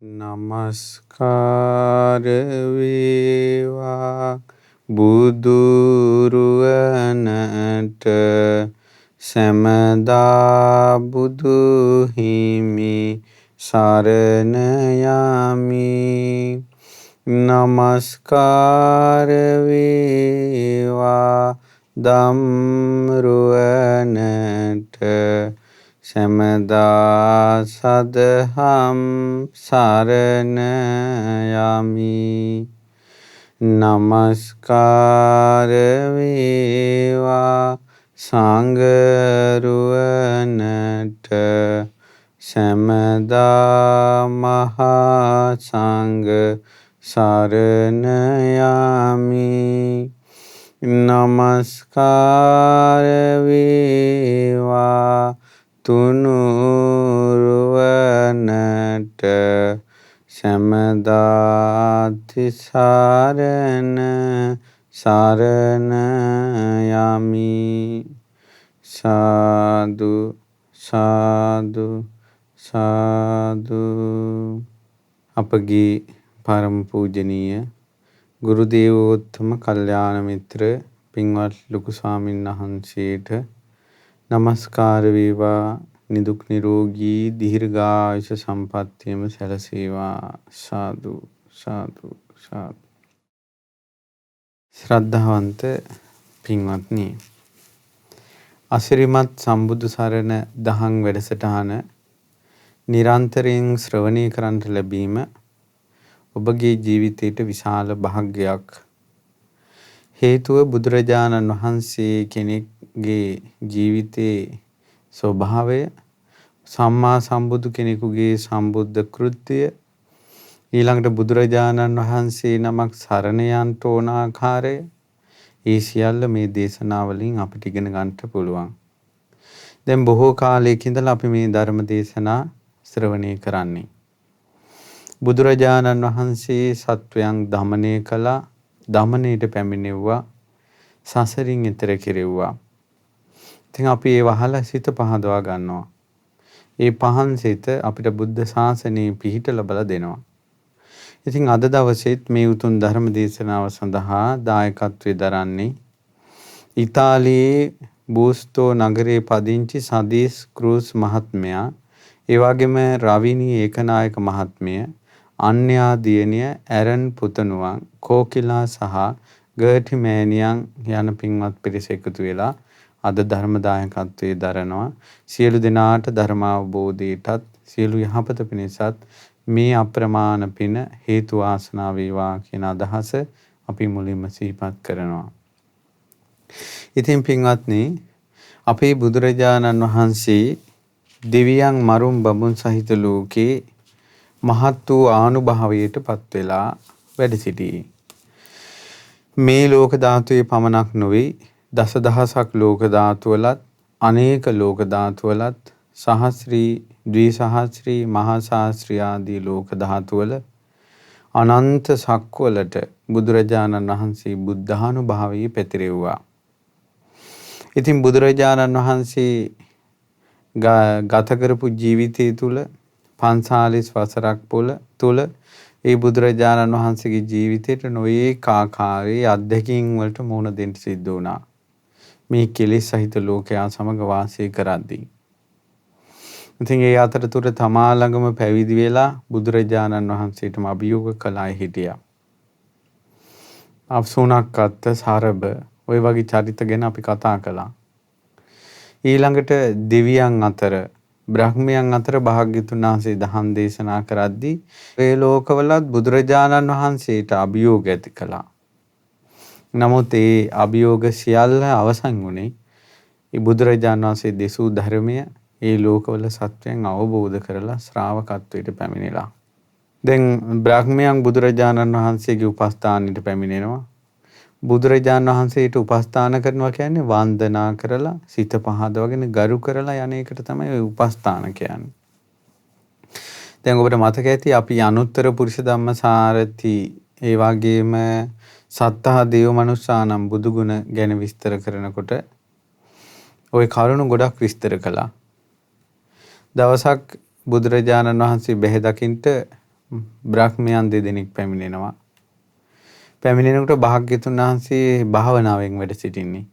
නමස්කාර වේවා බුදුරුවනට සැමදා බුදු හිමි සරණ යමි. නමස්කාර වේවා ධම්රුවනට සැමදා සදහම් සරණ යමි. නමස්කාර වේවා සංඝරුවනට සැමදා මහා සංඝ සරණ යමි. නමස්කාර වේවා තුනුරුවනට සැමදා තිසරණ සරණ යමි. සාදු සාදු සාදු. අපගේ පරම පූජනීය ගුරු දේවෝත්තම කල්යාණ මිත්‍ර පින්වත් ලොකු ස්වාමීන් වහන්සේට නමස්කාර වේවා. නිදුක් නිරෝගී දීර්ඝායුෂ සම්පන්නියම සැලසේවා. සාදු සාදු සාදු. ශ්‍රද්ධාවන්ත පින්වත්නි, අසිරිමත් සම්බුදු සරණ දහම් වැඩසටහන නිරන්තරයෙන් ශ්‍රවණය කරන්නට ලැබීම ඔබගේ ජීවිතයට විශාල භාග්‍යයක්. හේතුව බුදුරජාණන් වහන්සේ කෙනෙක්ගේ ජීවිතයේ ස්වභාවය, සම්මා සම්බුදු කෙනෙකුගේ සම්බුද්ධ කෘත්‍ය, ඊළඟට බුදුරජාණන් වහන්සේ නමක් සරණ යන්ට ඕන ආකාරය, ඒ සියල්ල මේ දේශනාවලින් අපිට ඉගෙන ගන්නට පුළුවන්. දැන් බොහෝ කාලයක ඉඳලා අපි මේ ධර්ම දේශනා ශ්‍රවණය කරන්නේ. බුදුරජාණන් වහන්සේ සත්වයන් දමනය කළා, දමනයට පැමිණෙව්වා, සසරින් එතර කෙරෙව්වා. ඉතින් අපි ඒ වහලා සිත පහදවා ගන්නවා. ඒ පහන් සිත අපිට බුද්ධ ශාසනයේ පිහිට ලබලා දෙනවා. ඉතින් අද දවසේත් මේ උතුම් ධර්ම දේශනාව සඳහා දායකත්වයේ දරන්නේ ඉතාලියේ බූස්තෝ නගරයේ පදිංචි සදීස් ක්‍රූස් මහත්මයා, ඒ වගේම රවිනී ඒකනායක මහත්මිය, අන්‍යා දියණිය, ඇරන් පුතණුවන්, කෝකිලා සහ ගර්ටි මෑණියන් යන පින්වත් පිරිස එකතු වෙලා අද ධර්ම දායකත්වයේ දරනවා. සියලු දෙනාට ධර්ම අවබෝධයටත් සියලු යහපත පිණිසත් මේ අප්‍රමාණ පින හේතු වාසනා වේවා කියන අදහස අපි මුලින්ම සිහිපත් කරනවා. ඉතින් පින්වත්නි, අපේ බුදුරජාණන් වහන්සේ දෙවියන් මරුන් බඹුන් සහිත ලෝකේ මහත් වූ ආනුභාවයට පත් වෙලා වැඩ සිටියේ. මේ ලෝක ධාතුවේ පමණක් නොවේ, දසදහසක් ලෝක ධාතුවලත්, අනේක ලෝක ධාතුවලත්, සහස්‍රී, ද්විසහස්‍රී, මහා සහස්‍රී ආදී ලෝක ධාතුවල අනන්ත සක්වලට බුදුරජාණන් වහන්සේ බුද්ධානුභාවය පැතිරෙව්වා. ඉතින් බුදුරජාණන් වහන්සේ ගත කරපු ජීවිතය තුළ 45 වසරක් තුළ ඒ බුදුරජාණන් වහන්සේගේ ජීවිතයට නොයේක ආකාරයේ අත්දැකීම් වලට මුහුණ දෙන්න සිද්ධ වුණා. මේ කෙලෙස් සහිත ලෝකයා සමග වාසය කරද්දී. ඉතින් ඒ අතරතුර තමා ළඟම පැවිදි වෙලා බුදුරජාණන් වහන්සේටම අභියෝග කළා හිටියා. අප්සුණක්කත් සරබ ওই වගේ චරිත ගැන අපි කතා කළා. ඊළඟට දෙවියන් අතර, බ්‍රහ්මයන් අතර භාග්‍යතුන් වහන්සේ දහම් දේශනා කරද්දී ඒ ලෝකවලත් බුදුරජාණන් වහන්සේට අභියෝග ඇති කළා. නමුත් ඒ අභියෝග සියල්ල අවසන් වුණේ ඒ බුදුරජාණන් වහන්සේ දෙසූ ධර්මය ඒ ලෝකවල සත්‍යයන් අවබෝධ කරලා ශ්‍රාවකත්වයට පැමිණිලා. දැන් බ්‍රහ්මයන් බුදුරජාණන් වහන්සේගේ උපස්ථානෙට පැමිණෙනවා. බුදුරජාණන් වහන්සේට උපස්ථාන කරනවා කියන්නේ වන්දනා කරලා, සිත පහදවගෙන ගරු කරලා යන එකට තමයි ඔය උපස්ථාන කියන්නේ. දැන් ඔබට මතක ඇති අපි අනුත්තර පුරුෂ ධම්මසාරති, ඒ වගේම සත්තා දේව මනුස්සානම් බුදු ගුණ ගැන විස්තර කරනකොට ওই කරුණු ගොඩක් විස්තර කළා. දවසක් බුදුරජාණන් වහන්සේ බැහැ දකින්ට බ්‍රහ්මයන් දෙදෙනෙක් පැමිණෙනවා. පැමිණෙනකොට භාග්‍යතුන් වහන්සේ භාවනාවෙන් වැඩ සිටින්නේ.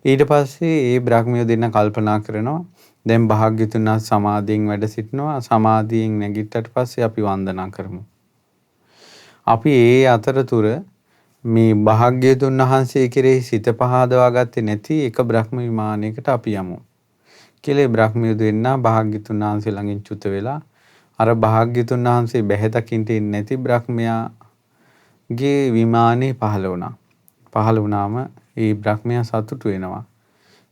ඊට පස්සේ ඒ බ්‍රහ්මයෝ දෙන්න කල්පනා කරනවා දැන් භාග්‍යතුන් වහන්සේ සමාධියෙන් වැඩ සිටිනවා. සමාධියෙන් නැගිට්ටට පස්සේ අපි වන්දනා කරමු. අපි ඒ අතරතුර මේ භාග්‍යතුන් වහන්සේ කෙරෙහි සිත පහදවා ගත්තේ නැති එක බ්‍රහ්ම විමානයකට අපි යමු. කියලා බ්‍රහ්මයෝ දෙන්නා භාග්‍යතුන් වහන්සේ ළඟින් චුත වෙලා අර භාග්‍යතුන් වහන්සේ බැහැදකින්ට ඉන්නේ නැති බ්‍රහ්මයාගේ විමානේ පහළ වුණා. පහළ වුණාම ඒ බ්‍රහ්මයා සතුටු වෙනවා.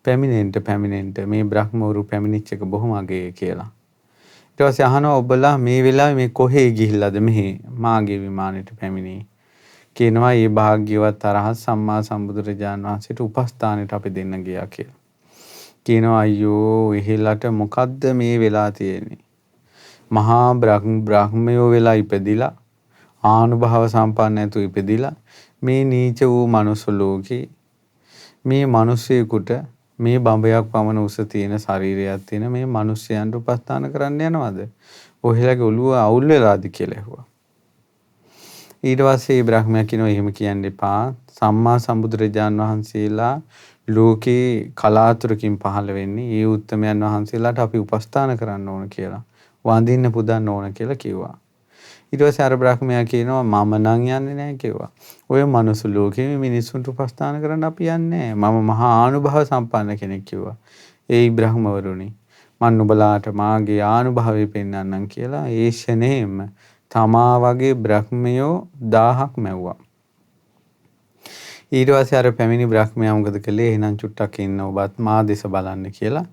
පැමිණෙන්න මේ බ්‍රහ්මවරු පැමිණිච්ච එක බොහොම අගය කියලා. ඊට පස්සේ අහනවා ඔබලා මේ වෙලාවේ මේ කොහේ ගිහිල්ලාද මෙහි මාගේ විමානෙට පැමිණේ? කියනවා මේ භාග්‍යවත් අරහත් සම්මා සම්බුදුරජාණන් වහන්සේට උපස්ථානෙට අපි දෙන්න ගියා කියලා. කියනවා අයියෝ එහෙලට මොකද්ද මේ වෙලා තියෙන්නේ? මහා බ්‍රහ්මයෝ වෙලා ඉපදිලා ආනුභාව සම්පන්න ඇතු ඉපදිලා මේ නීච වූ මනුස්ස ලෝකේ මේ මිනිස්සෙකුට මේ බඹයක් පමණ උස තියෙන ශරීරයක් තියෙන මේ මිනිස්යන්ට උපස්ථාන කරන්න යනවද? ඔහෙලගේ ඔළුව අවුල් වෙලාද කියලා ඇහුවා. ඊට පස්සේ බ්‍රහ්මයා කියනවා එහෙම කියන්න එපා. සම්මා සම්බුදුරජාන් වහන්සේලා ලෝකේ කලාතුරකින් පහළ වෙන්නේ. ඒ උත්තමයන් වහන්සේලාට අපි උපස්ථාන කරන්න ඕන කියලා. වඳින්න පුදන්න ඕන කියලා කිව්වා. ඊට පස්සේ අර බ්‍රහ්මයා කියනවා මම නම් යන්නේ නැහැ කිව්වා. ඔය මනුස්ස ලෝකේ මිනිස්සුන්ට උපස්ථාන කරන්න අපි යන්නේ නැහැ. මම මහා ආනුභාව සම්පන්න කෙනෙක් කිව්වා. ඒ බ්‍රහ්මවරුනි මන් නුඹලාට මාගේ ආනුභාවය පෙන්වන්නම් කියලා ඒ ෂණේම තමා වගේ බ්‍රහ්මයෝ 1000ක් මැව්වා. ඊට පස්සේ අර පැමිණි බ්‍රහ්මයා මොකද කළේ? එහෙනම් චුට්ටක් ඉන්න ඔබත් මා දෙස බලන්න කියලා.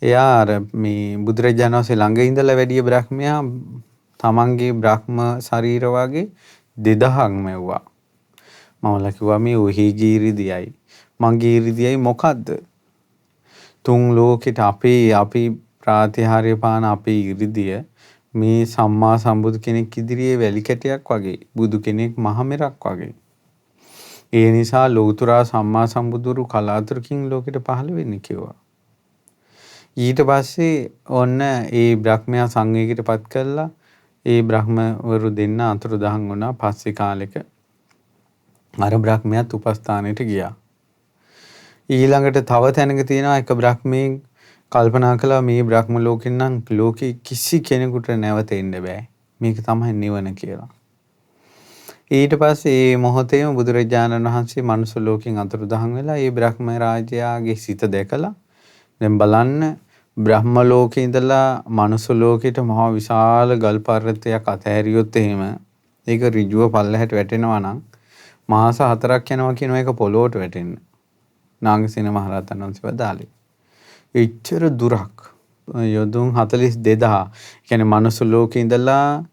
එයා අර මේ බුදුරජාණන් වහන්සේ ළඟ ඉඳලා වැඩි බ්‍රහ්මයා තමන්ගේ බ්‍රහ්ම ශරීර වගේ 2000ක් මැව්වා. මම කිව්වා මේ ඔහිගේ ඉරිදියයි මගේ ඉරිදියයි මොකද්ද? තුන් ලෝකෙට අපි ප්‍රාතිහාර්ය පාන අපේ ඉරිදිය මේ සම්මා සම්බුදු කෙනෙක් ඉදිරියේ වැලි කැටයක් වගේ බුදු කෙනෙක් මහ මෙරක් වගේ. ඒ නිසා ලෞතර සම්මා සම්බුදුරු කලාතුරකින් ලෝකෙට පහළ වෙන්නේ කිව්වා. ඊට පස්සේ ඔන්න ඒ බ්‍රහ්මයා සංවේගයටපත් කළා. ඒ බ්‍රහ්මවරු දෙන්න අතුරුදහන් වුණා. පස්සේ කාලෙක අර බ්‍රහ්මයාත් උපස්ථානෙට ගියා. ඊළඟට තව තැනක තියෙනවා එක බ්‍රහ්මෙක් කල්පනා කළා මේ බ්‍රහ්ම ලෝකෙන් නම් ලෝකෙ කිසි කෙනෙකුට නැවත එන්න බෑ. මේක තමයි නිවන කියලා. ඊට පස්සේ මේ මොහොතේම බුදුරජාණන් වහන්සේ මනුස්ස ලෝකෙන් අතුරුදහන් වෙලා ඒ බ්‍රහ්ම රාජයාගේ සිත දැකලා දැන් බලන්න බ්‍රහ්ම ලෝකේ ඉඳලා මනුස්ස ලෝකෙට මහා විශාල ගල් පර්වතයක් අතහැරියොත් එහෙම ඒක ඍජුව පල්ලෙහාට වැටෙනවා නම් මාස 4ක් යනවා කියන එක පොළොවට වැටෙන්න. නාගසේන මහරහතන් වහන්සේ වදාළේ. එච්චර දුරක් යොදුන් 42000 කියන්නේ මනුස්ස ලෝකේ ඉඳලා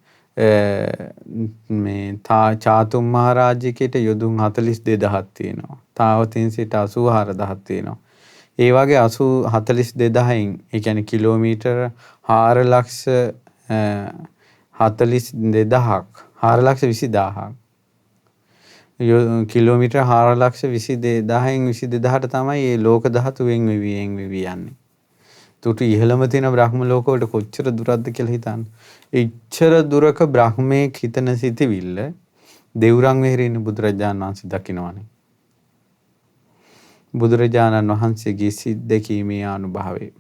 මේ චාතුම් මහරජිකේට යොදුන් 42000ක් තියෙනවා. තාවතින්සිට 84000ක් තියෙනවා. ඒ වගේ 42000න් ඒ කියන්නේ කිලෝමීටර් 4,42,000ක් කිලෝමීටර් 4,22,000න් 22,000ට තමයි මේ ලෝක ධාතුවෙන් වෙවි යන්නේ. තුට ඉහළම තියෙන බ්‍රහ්ම ලෝක වලට කොච්චර දුරක්ද කියලා හිතන්න. එච්චර දුරක බ්‍රහ්මයේ හිතන සිටිවිල්ල දෙවුරන් වෙහෙරේ ඉන්න බුදුරජාණන් වහන්සේ දකින්නවනේ. බුදුරජාණන් වහන්සේගේ සිත් දැකීමේ අනුභවය.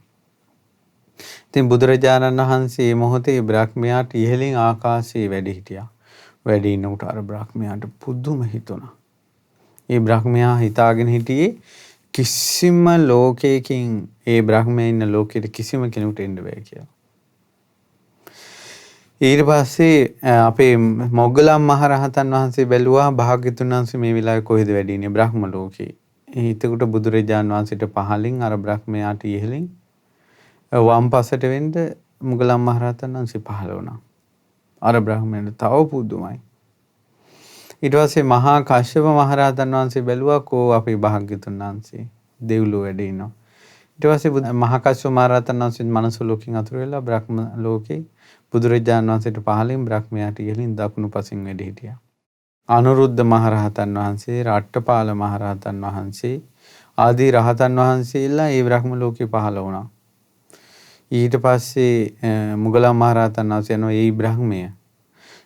ඉතින් බුදුරජාණන් වහන්සේ මේ මොහොතේ බ්‍රහ්මයාට ඉහළින් ආකාශයේ වැඩ හිටියා. වැඩ ඉන්නකොට අර බ්‍රහ්මයාට පුදුම හිතුණා. ඒ බ්‍රහ්මයා හිතාගෙන හිටියේ කිසිම ලෝකයකින් ඒ බ්‍රහ්මයා ඉන්න ලෝකෙට කිසිම කෙනෙකුට එන්න බෑ කියලා. ඊට පස්සේ අපේ මොග්ගලම් මහරහතන් වහන්සේ බැලුවා භාග්‍යතුන් වහන්සේ මේ වෙලාවේ කොහෙද වැඩ ඉන්නේ? බ්‍රහ්ම ලෝකේ. එතකොට බුදුරජාන් වහන්සේට පහලින් අර බ්‍රහ්මයාට ඉහළින් වම් පසට වෙන්න මොග්ගලම් මහරහතන් වහන්සේ පහළ වුණා. අර බ්‍රහ්මයාට තව පුදුමයි. ඊට පස්සේ මහා කාශ්‍යප මහරහතන් වහන්සේ බැලුවා කෝ අපේ භාග්‍යතුන් වහන්සේ දෙව්ලොව වැඩ ඉනවා. ඊට පස්සේ මහා කාශ්‍යප මහරහතන් වහන්සේ මනස ලෝකෙන් අතුරු වෙලා බ්‍රහ්ම ලෝකේ බුදුරජාණන් වහන්සේට පහලින් බ්‍රහ්මයාට ඉහළින් දකුණු පසින් වැඩ හිටියා. අනුරුද්ධ මහරහතන් වහන්සේ, රට්ටපාල මහරහතන් වහන්සේ ආදී රහතන් වහන්සේලා ඒ බ්‍රහ්ම ලෝකේ පහළ වුණා. ඊට පස්සේ මුගලන් මහරහතන් වහන්සේ යනවා ඒ බ්‍රහ්මය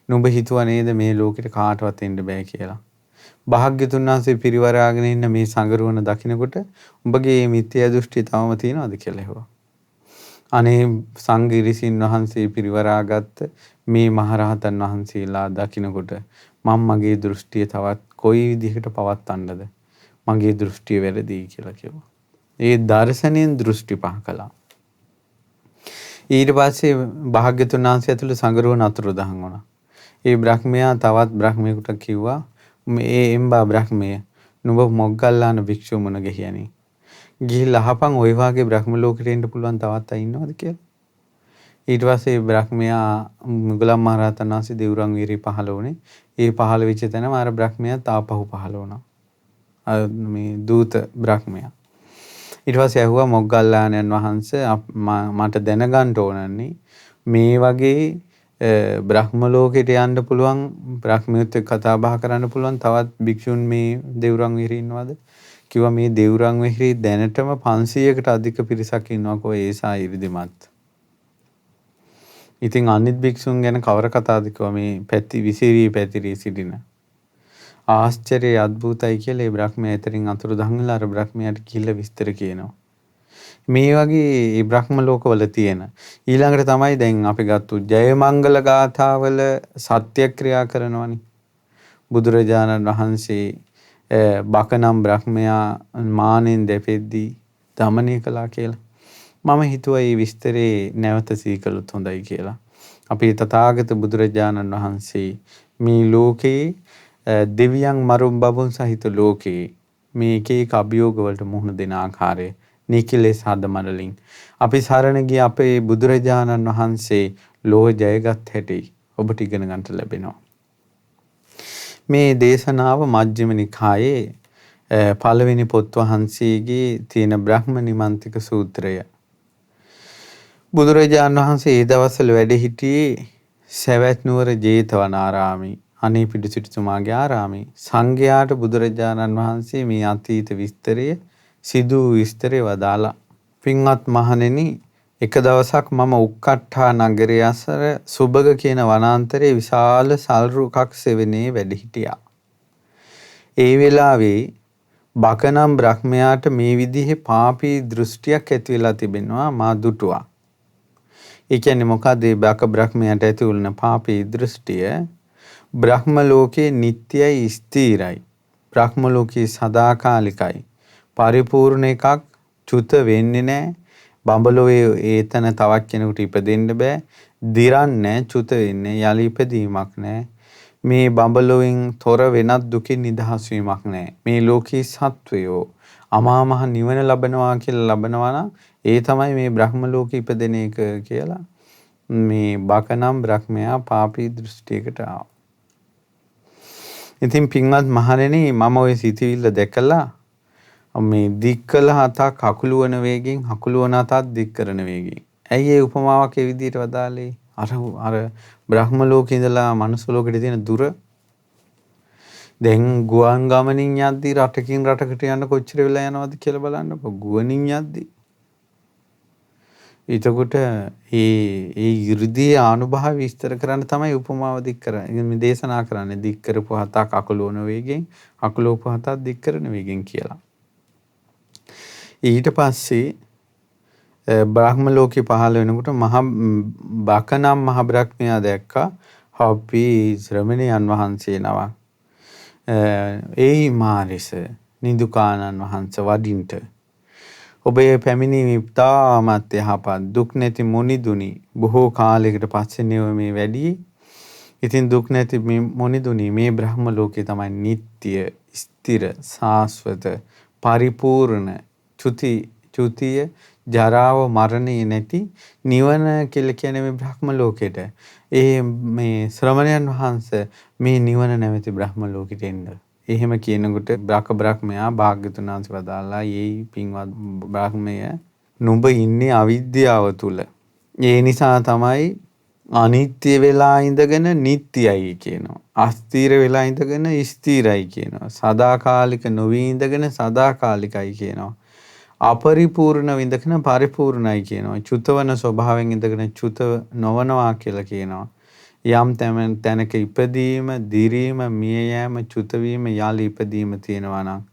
නුඹ හිතුවා නේද මේ ලෝකෙට කාටවත් එන්න බෑ කියලා. භාග්‍යතුන් වහන්සේ පිරිවරාගෙන ඉන්න මේ සංගරුවන දකින්නකොට උඹගේ මේ මිත්‍යා දෘෂ්ටි තවම තියෙනවද කියලා ඇහුවා. අනේ සංඝරිසින් වහන්සේ පිරිවරාගත්ත මේ මහරහතන් වහන්සේලා දකින්නකොට මම මගේ දෘෂ්ටිය තවත් කොයි විදිහකට පවත්වන්නද? මගේ දෘෂ්ටිය වැරදි කියලා කිව්වා. ඒ දර්ශනයෙන් දෘෂ්ටි පහ කළා. ඊට පස්සේ භාග්‍යතුන් වහන්සේ ඇතුළු සංගරුවන අතුරුදහන් වුණා. ඒ බ්‍රහ්මයා තවත් බ්‍රහ්මයෙකුට කිව්වා මේ එම්බා බ්‍රහ්මය නුඹ මොග්ගල්ලාන භික්ෂුව මුණ ගැහියනි. ගිහිල්ලා අහපන් ওই වාගේ බ්‍රහ්ම ලෝකෙට එන්න පුළුවන් තවත් අය ඉන්නවද කියලා. ඊට පස්සේ බ්‍රහ්මයා මුගලන් මහරහතන් වහන්සේ දෙවුරන් වීරි පහළ වුණේ. ඒ පහළ වෙච්ච තැනම අර බ්‍රහ්මයා තාපහු පහළ වුණා. මේ දූත බ්‍රහ්මයා. ඊට පස්සේ ඇහුවා මොග්ගල්ලාණන් වහන්සේ මට දැනගන්න ඕනන්නේ මේ වගේ බ්‍රහ්ම ලෝකෙට යන්න පුළුවන් බ්‍රහ්මියොත් එක්ක කතා බහ කරන්න පුළුවන් තවත් භික්ෂුන් මේ දෙවුරන් විහිරි ඉන්නවද? කිව්වා මේ දෙවුරන් විහිරි දැනටම 500කට අධික පිරිසක් ඉන්නවකෝ ඒසා ඉරිදිමත්. ඉතින් අනිත් භික්ෂුන් ගැන කවර කතාවද කිව්වා මේ පැති විසිරී පැතිරී සිටින. ආශ්චර්ය අద్භූතයි කියලා ඒ බ්‍රහ්මයා එතරින් අතුරුදහන් වෙලා අර බ්‍රහ්මයාට කිහිල්ල විස්තර කියනවා. මේ වගේ මේ බ්‍රහ්ම ලෝකවල තියෙන ඊළඟට තමයි දැන් අපි ගත්තු ජයමංගල ගාථාවල සත්‍යක්‍රියා කරනවනේ. බුදුරජාණන් වහන්සේ බකනම් බ්‍රහ්මයා මානෙන් දෙපෙද්දී දමනය කළා කියලා. මම හිතුවා මේ විස්තරේ නැවත සීකලුත් හොඳයි කියලා. අපි තථාගත බුදුරජාණන් වහන්සේ මේ ලෝකේ දෙවියන් මරුන් බබුන් සහිත ලෝකේ මේ එක එක අභියෝග වලට මුහුණ දෙන ආකාරය නිකිලෙස් හද මඩලින් අපි සරණ ගිය අපේ බුදුරජාණන් වහන්සේ ලෝක ජයගත් හැටි ඔබට ඉගෙන ගන්නට ලැබෙනවා. මේ දේශනාව මජ්ක්‍ධිම නිකායේ පළවෙනි පොත් වහන්සේගේ තියෙන බ්‍රහ්ම නිමන්තික සූත්‍රය. බුදුරජාණන් වහන්සේ ඒ දවස්වල වැඩ සිටියේ සවැත් නුවර ජේතවනාරාමේ අනේපිඬු සිටුතුමාගේ ආරාමේ. සංඝයාට බුදුරජාණන් වහන්සේ මේ අතීත විස්තරය සිදු විස්තරය වදාලා. පින්වත් මහණෙනි, එක දවසක් මම උක්කට්ඨා නගරයේ අසර සුබග කියන වනාන්තරයේ විශාල සල්රුකක් සෙවණේ වැඩ හිටියා. ඒ වෙලාවේ බකනම් බ්‍රහ්මයාට මේ විදිහේ පාපී දෘෂ්ටියක් ඇති වෙලා තිබෙනවා මා දුටුවා. ඒ කියන්නේ මොකද මේ බක බ්‍රහ්මයාට ඇති වුණ පාපී දෘෂ්ටිය? බ්‍රහ්ම ලෝකේ නිට්ටයයි ස්ථිරයි. බ්‍රහ්ම ලෝකේ සදාකාලිකයි. පරිපූර්ණ එකක් චුත වෙන්නේ නැහැ. බඹලෝයේ ඒතන තවත් කෙනෙකුට ඉපදෙන්න බෑ. දිරන්නේ චුත වෙන්නේ යලි ඉපදීමක් නැහැ. මේ බඹලෝෙන් තොර වෙනත් දුකින් නිදහස් වීමක් නැහැ. මේ ලෝකේ සත්වයෝ අමා මහ නිවන ලබනවා කියලා ලබනවා නම් ඒ තමයි මේ බ්‍රහ්ම ලෝකෙ ඉපදෙන එක කියලා මේ බකනම් බ්‍රහ්මයා පාපී දෘෂ්ටියකට ආවා. ඉතින් පින්වත් මහණෙනි, මම ওই සිතිවිල්ල දැකලා මේ දික් කළ හතක් හකුලුවන වේගෙන් හකුලුවන හතක් දික් කරන වේගෙන්. ඇයි ඒ උපමාවක් ඒ විදිහට වදාලේ? අර බ්‍රහ්ම ලෝකේ ඉඳලා මනුස්ස ලෝකෙට තියෙන දුර. දැන් ගුවන් ගමනින් යද්දි රටකින් රටකට යන්න කොච්චර වෙලා යනවද කියලා බලන්නකො. ගුවනින් යද්දි. එතකොට ඒ 이르දී අනුභව විස්තර කරන්න තමයි උපමාව දික් කරන්නේ. මේ දේශනා කරන්නේ දික් කරපු හතක් අකුලවන වේගෙන් අකුලවපු හතක් දික් කරන වේගෙන් කියලා. ඊට පස්සේ බ්‍රහ්ම ලෝකේ පහළ වෙනකොට බකනම් මහ බ්‍රහ්මයා දැක්කා අපි ශ්‍රමණයන් වහන්සේ නමක්. ඒ මාරිස නිදුකානන් වහන්සේ වඩින්ට ඔබේ පැමිණීම ඉතාමත් යහපත් දුක් නැති මොනිදුනි බොහෝ කාලයකට පස්සේ මේ වැඩි. ඉතින් දුක් නැති මේ මොනිදුනි මේ බ්‍රහ්ම ලෝකේ තමයි නිට්ටය ස්ථිර සාස්වත පරිපූර්ණ චුතිය ජරාව මරණේ නැති නිවන කියලා කියන්නේ මේ බ්‍රහ්ම ලෝකෙට. ඒ මේ ශ්‍රමණයන් වහන්සේ මේ නිවන නැමැති බ්‍රහ්ම ලෝකෙට එන්න. එහෙම කියනකොට බ්‍රහ්මයා භාග්‍යතුන් වහන්සේ වදාලා "යේ පින්වත් බ්‍රහ්මය, නුඹ ඉන්නේ අවිද්‍යාව තුල. ඒ නිසා තමයි අනිත්‍ය වෙලා ඉඳගෙන නිට්ටයයි කියනවා. අස්ථිර වෙලා ඉඳගෙන ස්ථිරයි කියනවා. සදාකාලික නොවි ඉඳගෙන සදාකාලිකයි කියනවා. අපරිපූර්ණ විඳගෙන පරිපූර්ණයි කියනවා. චුතවන ස්වභාවයෙන් ඉඳගෙන චුත නොවනවා කියලා කියනවා. යම් තැනක ඉපදීම, දිරීම, මිය යෑම, චුත වීම, යාලි ඉපදීම තියෙනවා නම්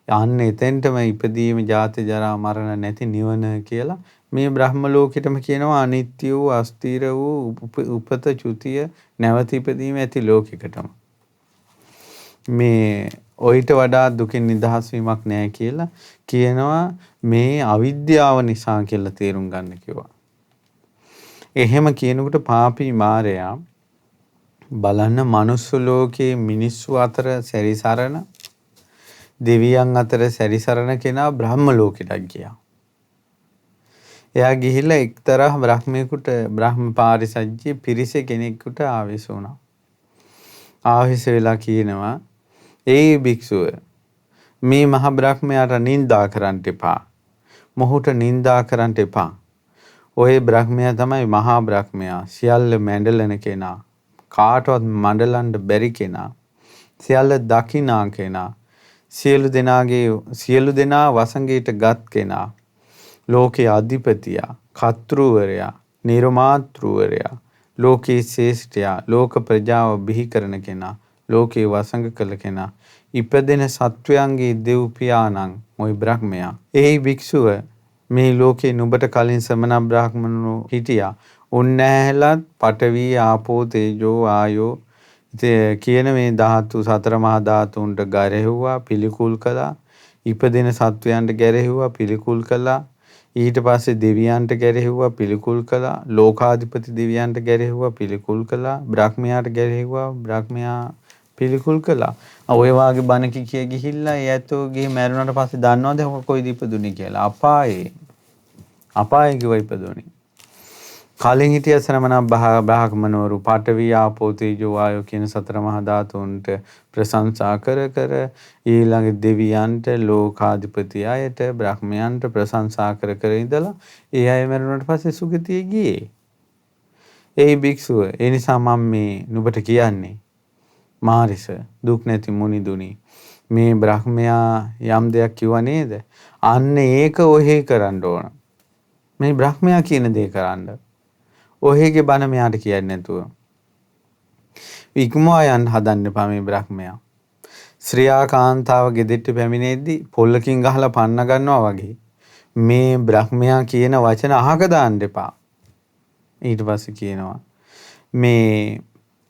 යන්න එතෙන්ටම ඉපදීම, ජාති, ජරා, මරණ නැති නිවන කියලා මේ බ්‍රහ්ම ලෝකෙටම කියනවා අනිත්‍ය වූ, අස්තිර වූ, උපත, චුතිය, නැවත ඉපදීම ඇති ලෝකයකටම. මේ ඔయిత වඩා දුකින් නිදහස් වීමක් නැහැ කියලා කියනවා මේ අවිද්‍යාව නිසා කියලා තේරුම් ගන්න කිව්වා. එහෙම කියනකොට පාපී මාරයා බලන්න මනුස්ස ලෝකයේ මිනිස්සු අතර සැරිසරන, දෙවියන් අතර සැරිසරන කෙනා බ්‍රහ්ම ලෝකෙට ගියා. එයා ගිහිල්ලා එක්තරා බ්‍රහ්මයෙකුට, බ්‍රහ්ම පාරිසජ්ජේ පිරිස කෙනෙකුට ආවෙස වුණා. ආවෙස වෙලා කියනවා, "ඒ භික්ෂුව, මේ මහ බ්‍රහ්මයාට නින්දා කරන්න එපා. මොහුට නින්දා කරන්න එපා. ඔය බ්‍රහ්මයා තමයි මහා බ්‍රහ්මයා. සියල්ල මැඬලන කෙනා. කාටවත් මඬලන්න බැරි කෙනා. සියල්ල දකිනා කෙනා. සියලු දෙනා වසඟයට ගත් කෙනා. ලෝකයේ අධිපතියා, කර්තෘවරයා, නිර්මාතෘවරයා, ලෝකයේ ශ්‍රේෂ්ඨයා, ලෝක ප්‍රජාව බිහි කරන කෙනා, ලෝකයේ වසඟ කළ කෙනා, ඉපදෙන සත්වයන්ගේ දෙව් පියාණන් ওই බ්‍රහ්මයා. ඒ භික්ෂුව මේ ලෝකේ නුඹට කලින් සමන බ්‍රාහ්මණෝ හිටියා. උන්වහන්සේලාත් පඨවි, ආපෝ, තේජෝ, ආයෝ කියන මේ ධාතු, සතර මහා ධාතුන්ට ගැරෙහුවා, පිළිකුල් කළා. ඉපදෙන සත්වයන්ට ගැරෙහුවා, පිළිකුල් කළා. ඊට පස්සේ දෙවියන්ට ගැරෙහුවා, පිළිකුල් කළා. ලෝකාධිපති දෙවියන්ට ගැරෙහුවා, පිළිකුල් කළා. බ්‍රහ්මයාට ගැරෙහුවා, බ්‍රහ්මයා පිළිකුල් කළා. ඔය වාගේ බණ කිය ගිහිල්ලා ඒ ඇත්තෝ ගිහින් මැරුණාට පස්සේ දන්නවද කොයිද ඉපදුනේ කියලා? අපායේ ගිව ඉපදුනේ. කලින් හිටිය ශ්‍රමණ බ්‍රාහ්මණවරු පඨවි, ආපෝ, තේජෝ, වායෝ කියන සතර මහා ධාතුන්ට ප්‍රශංසා කර ඊළඟ දෙවියන්ට, ලෝකාධිපති අයට, බ්‍රහ්මයන්ට ප්‍රශංසා කර ඉඳලා ඒ අය මරුණාට පස්සේ සුගතිය ගියේ. ඒ භික්ෂුව, ඒ නිසා මම මේ නුඹට කියන්නේ මාරිස, දුක් නැති මුනිදුනි, මේ බ්‍රහ්මයා යම් දෙයක් කිව්වා නේද? අන්න ඒක ඔහෙ කරන්න ඕන. මේ බ්‍රහ්මයා කියන දේ කරන්න. ඔහෙගේ බණ මෙයාට කියන්නේ නැතුව. ඉක්මවා යන්න හදන්න එපා මේ බ්‍රහ්මයා. ශ්‍රියා කාන්තාව ගෙදෙට්ට පැමිණෙද්දී පොල්ලකින් ගහලා පන්න ගන්නවා වගේ මේ බ්‍රහ්මයා කියන වචන අහක දාන්න එපා. ඊට පස්සේ කියනවා මේ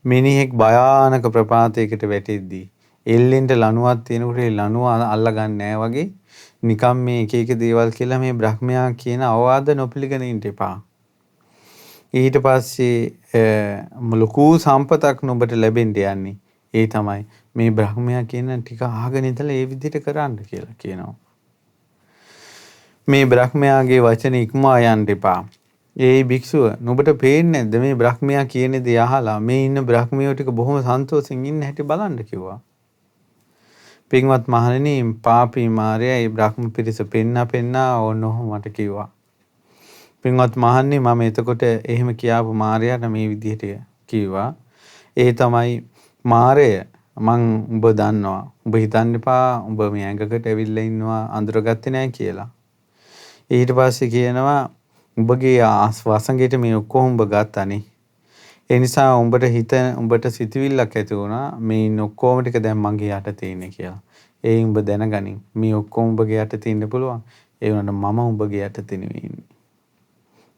මිනිහෙක් භයානක ප්‍රපාතයකට වැටෙද්දී එල්ලෙන්ට ලණුවක් තියෙනකොට ඒ ලණුව අල්ලගන්නේ නැහැ වගේ නිකම් මේ එක දේවල් කියලා මේ බ්‍රහ්මයා කියන අවවාද නොපිළිගෙන ඉන්න එපා. ඊට පස්සේ ලොකු සම්පතක් නුඹට ලැබෙන්න යන්නේ. ඒ තමයි මේ බ්‍රහ්මයා කියන ටික අහගෙන ඉඳලා ඒ විදිහට කරන්න කියලා කියනවා. මේ බ්‍රහ්මයාගේ වචන ඉක්මවා යන්න එපා. ඒ භික්ෂුව, නුඹට පේන්නේ නැද්ද මේ බ්‍රහ්මයා කියන දේ අහලා මේ ඉන්න බ්‍රහ්මියෝ ටික බොහොම සන්තෝෂෙන් ඉන්න හැටි බලන්න කිව්වා. පින්වත් මහණෙනි, පාපී මාරයා ඒ බ්‍රහ්ම පිරිස පෙන්නා ඕනෝම මට කිව්වා. පින්වත් මහන්නේ, මම එතකොට එහෙම කියාපු මාරයාට මේ විදිහට කිව්වා. ඒ තමයි, මාරය, මං උඹ දන්නවා. උඹ හිතන්න එපා උඹ මේ ඇඟකට ඇවිල්ලා ඉන්නවා අඳුරගත්තේ නැහැ කියලා. ඊට පස්සේ කියනවා, උඹගේ වසඟයට මේ ඔක්කොම උඹ ගත්තානේ. ඒ නිසා උඹට සිතවිල්ලක් ඇති වුණා මේ ඉන්න ඔක්කොම ටික දැන් මගේ යටතේ ඉන්නේ කියලා. ඒ උඹ දැනගනින් මේ ඔක්කොම උඹගේ යටතේ ඉන්න පුළුවන්. ඒ වුණාට මම උඹගේ යටතේ නෙවෙයි ඉන්නේ.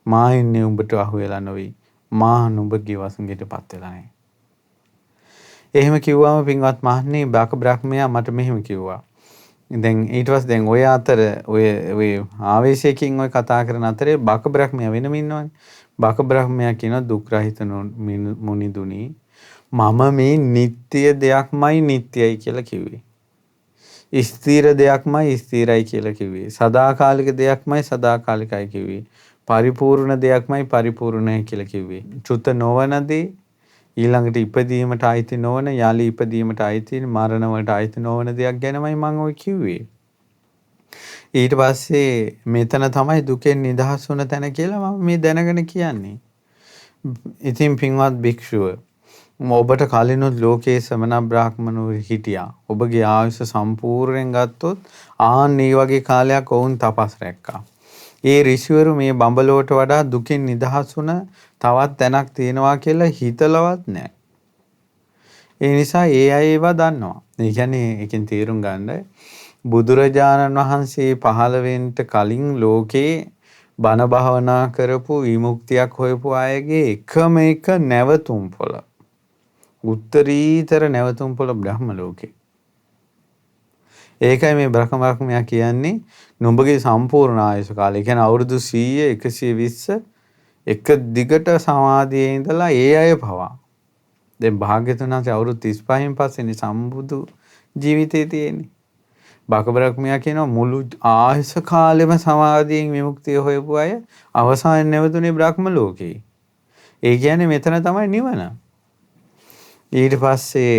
මා ඉන්නේ උඹට අහු වෙලා නොවේ. මා නුඹගේ වසඟයටපත් වෙලා නැහැ. එහෙම කිව්වම පින්වත් මහන්නේ, බ්‍රහ්මයා මට මෙහෙම කිව්වා. දැන් ඊට පස්සේ දැන් ඔය අතර ඔය ආවේශයකින් ඔය කතා කරන අතරේ බක බ්‍රහ්මයා වෙනම ඉන්නවනේ. බක බ්‍රහ්මයා කියන දුක් රහිත මුනිදුනි, මම මේ නිට්ටය දෙයක්මයි නිට්ටයයි කියලා කිව්වේ. ස්ථිර දෙයක්මයි ස්ථිරයි කියලා කිව්වේ. සදාකාලික දෙයක්මයි සදාකාලිකයි කිව්වේ. පරිපූර්ණ දෙයක්මයි පරිපූර්ණයි කියලා කිව්වේ. චුත නොවනදී, ඊළඟට ඉපදීමට අයිති නොවන, යාලි ඉපදීමට අයිති, මරණ වලට අයිති නොවන දෙයක් ගැනමයි මම ඔය කිව්වේ. ඊට පස්සේ මෙතන තමයි දුකෙන් නිදහස් වුණ තැන කියලා මම මේ දැනගෙන කියන්නේ. ඉතින් පින්වත් භික්ෂුව, ඔබට කලිනුත් ලෝකයේ සමන බ්‍රාහ්මණෝ හිටියා. ඔබගේ ආයුෂ සම්පූර්ණයෙන් ගත්තොත් ආන් මේ වගේ කාලයක් ඔවුන් තපස් රැක්කා. ඒ ඍෂිවරු මේ බඹලොවට වඩා දුකින් නිදහස් වුණ තවත් තැනක් තියෙනවා කියලා හිතලවත් නැහැ. ඒ නිසා ඒ අය ඒවා දන්නවා. ඒ කියන්නේ එකෙන් තේරුම් ගන්න බුදුරජාණන් වහන්සේ පහළ වෙන්න කලින් ලෝකේ බණ භාවනා කරපු විමුක්තියක් හොයපු අයගේ එකම එක නැවතුම් පොළ. උත්තරීතර නැවතුම් පොළ බ්‍රහ්ම ලෝකේ. ඒකයි මේ බ්‍රහ්මයා කියන්නේ නුඹගේ සම්පූර්ණ ආයුෂ කාලය. ඒ කියන්නේ අවුරුදු 100 120 එක දිගට සමාධියේ ඉඳලා ඒ අය පවා. දැන් භාග්‍යතුන් වහන්සේ අවුරුදු 35න් පස්සේනේ සම්බුදු ජීවිතේ තියෙන්නේ. බක බ්‍රහ්මයා කියනවා මුළු ආයුෂ කාලෙම සමාධියෙන් විමුක්තිය හොයපු අය අවසානයේ නැවතුනේ බ්‍රහ්ම ලෝකේ. ඒ කියන්නේ මෙතන තමයි නිවන. ඊට පස්සේ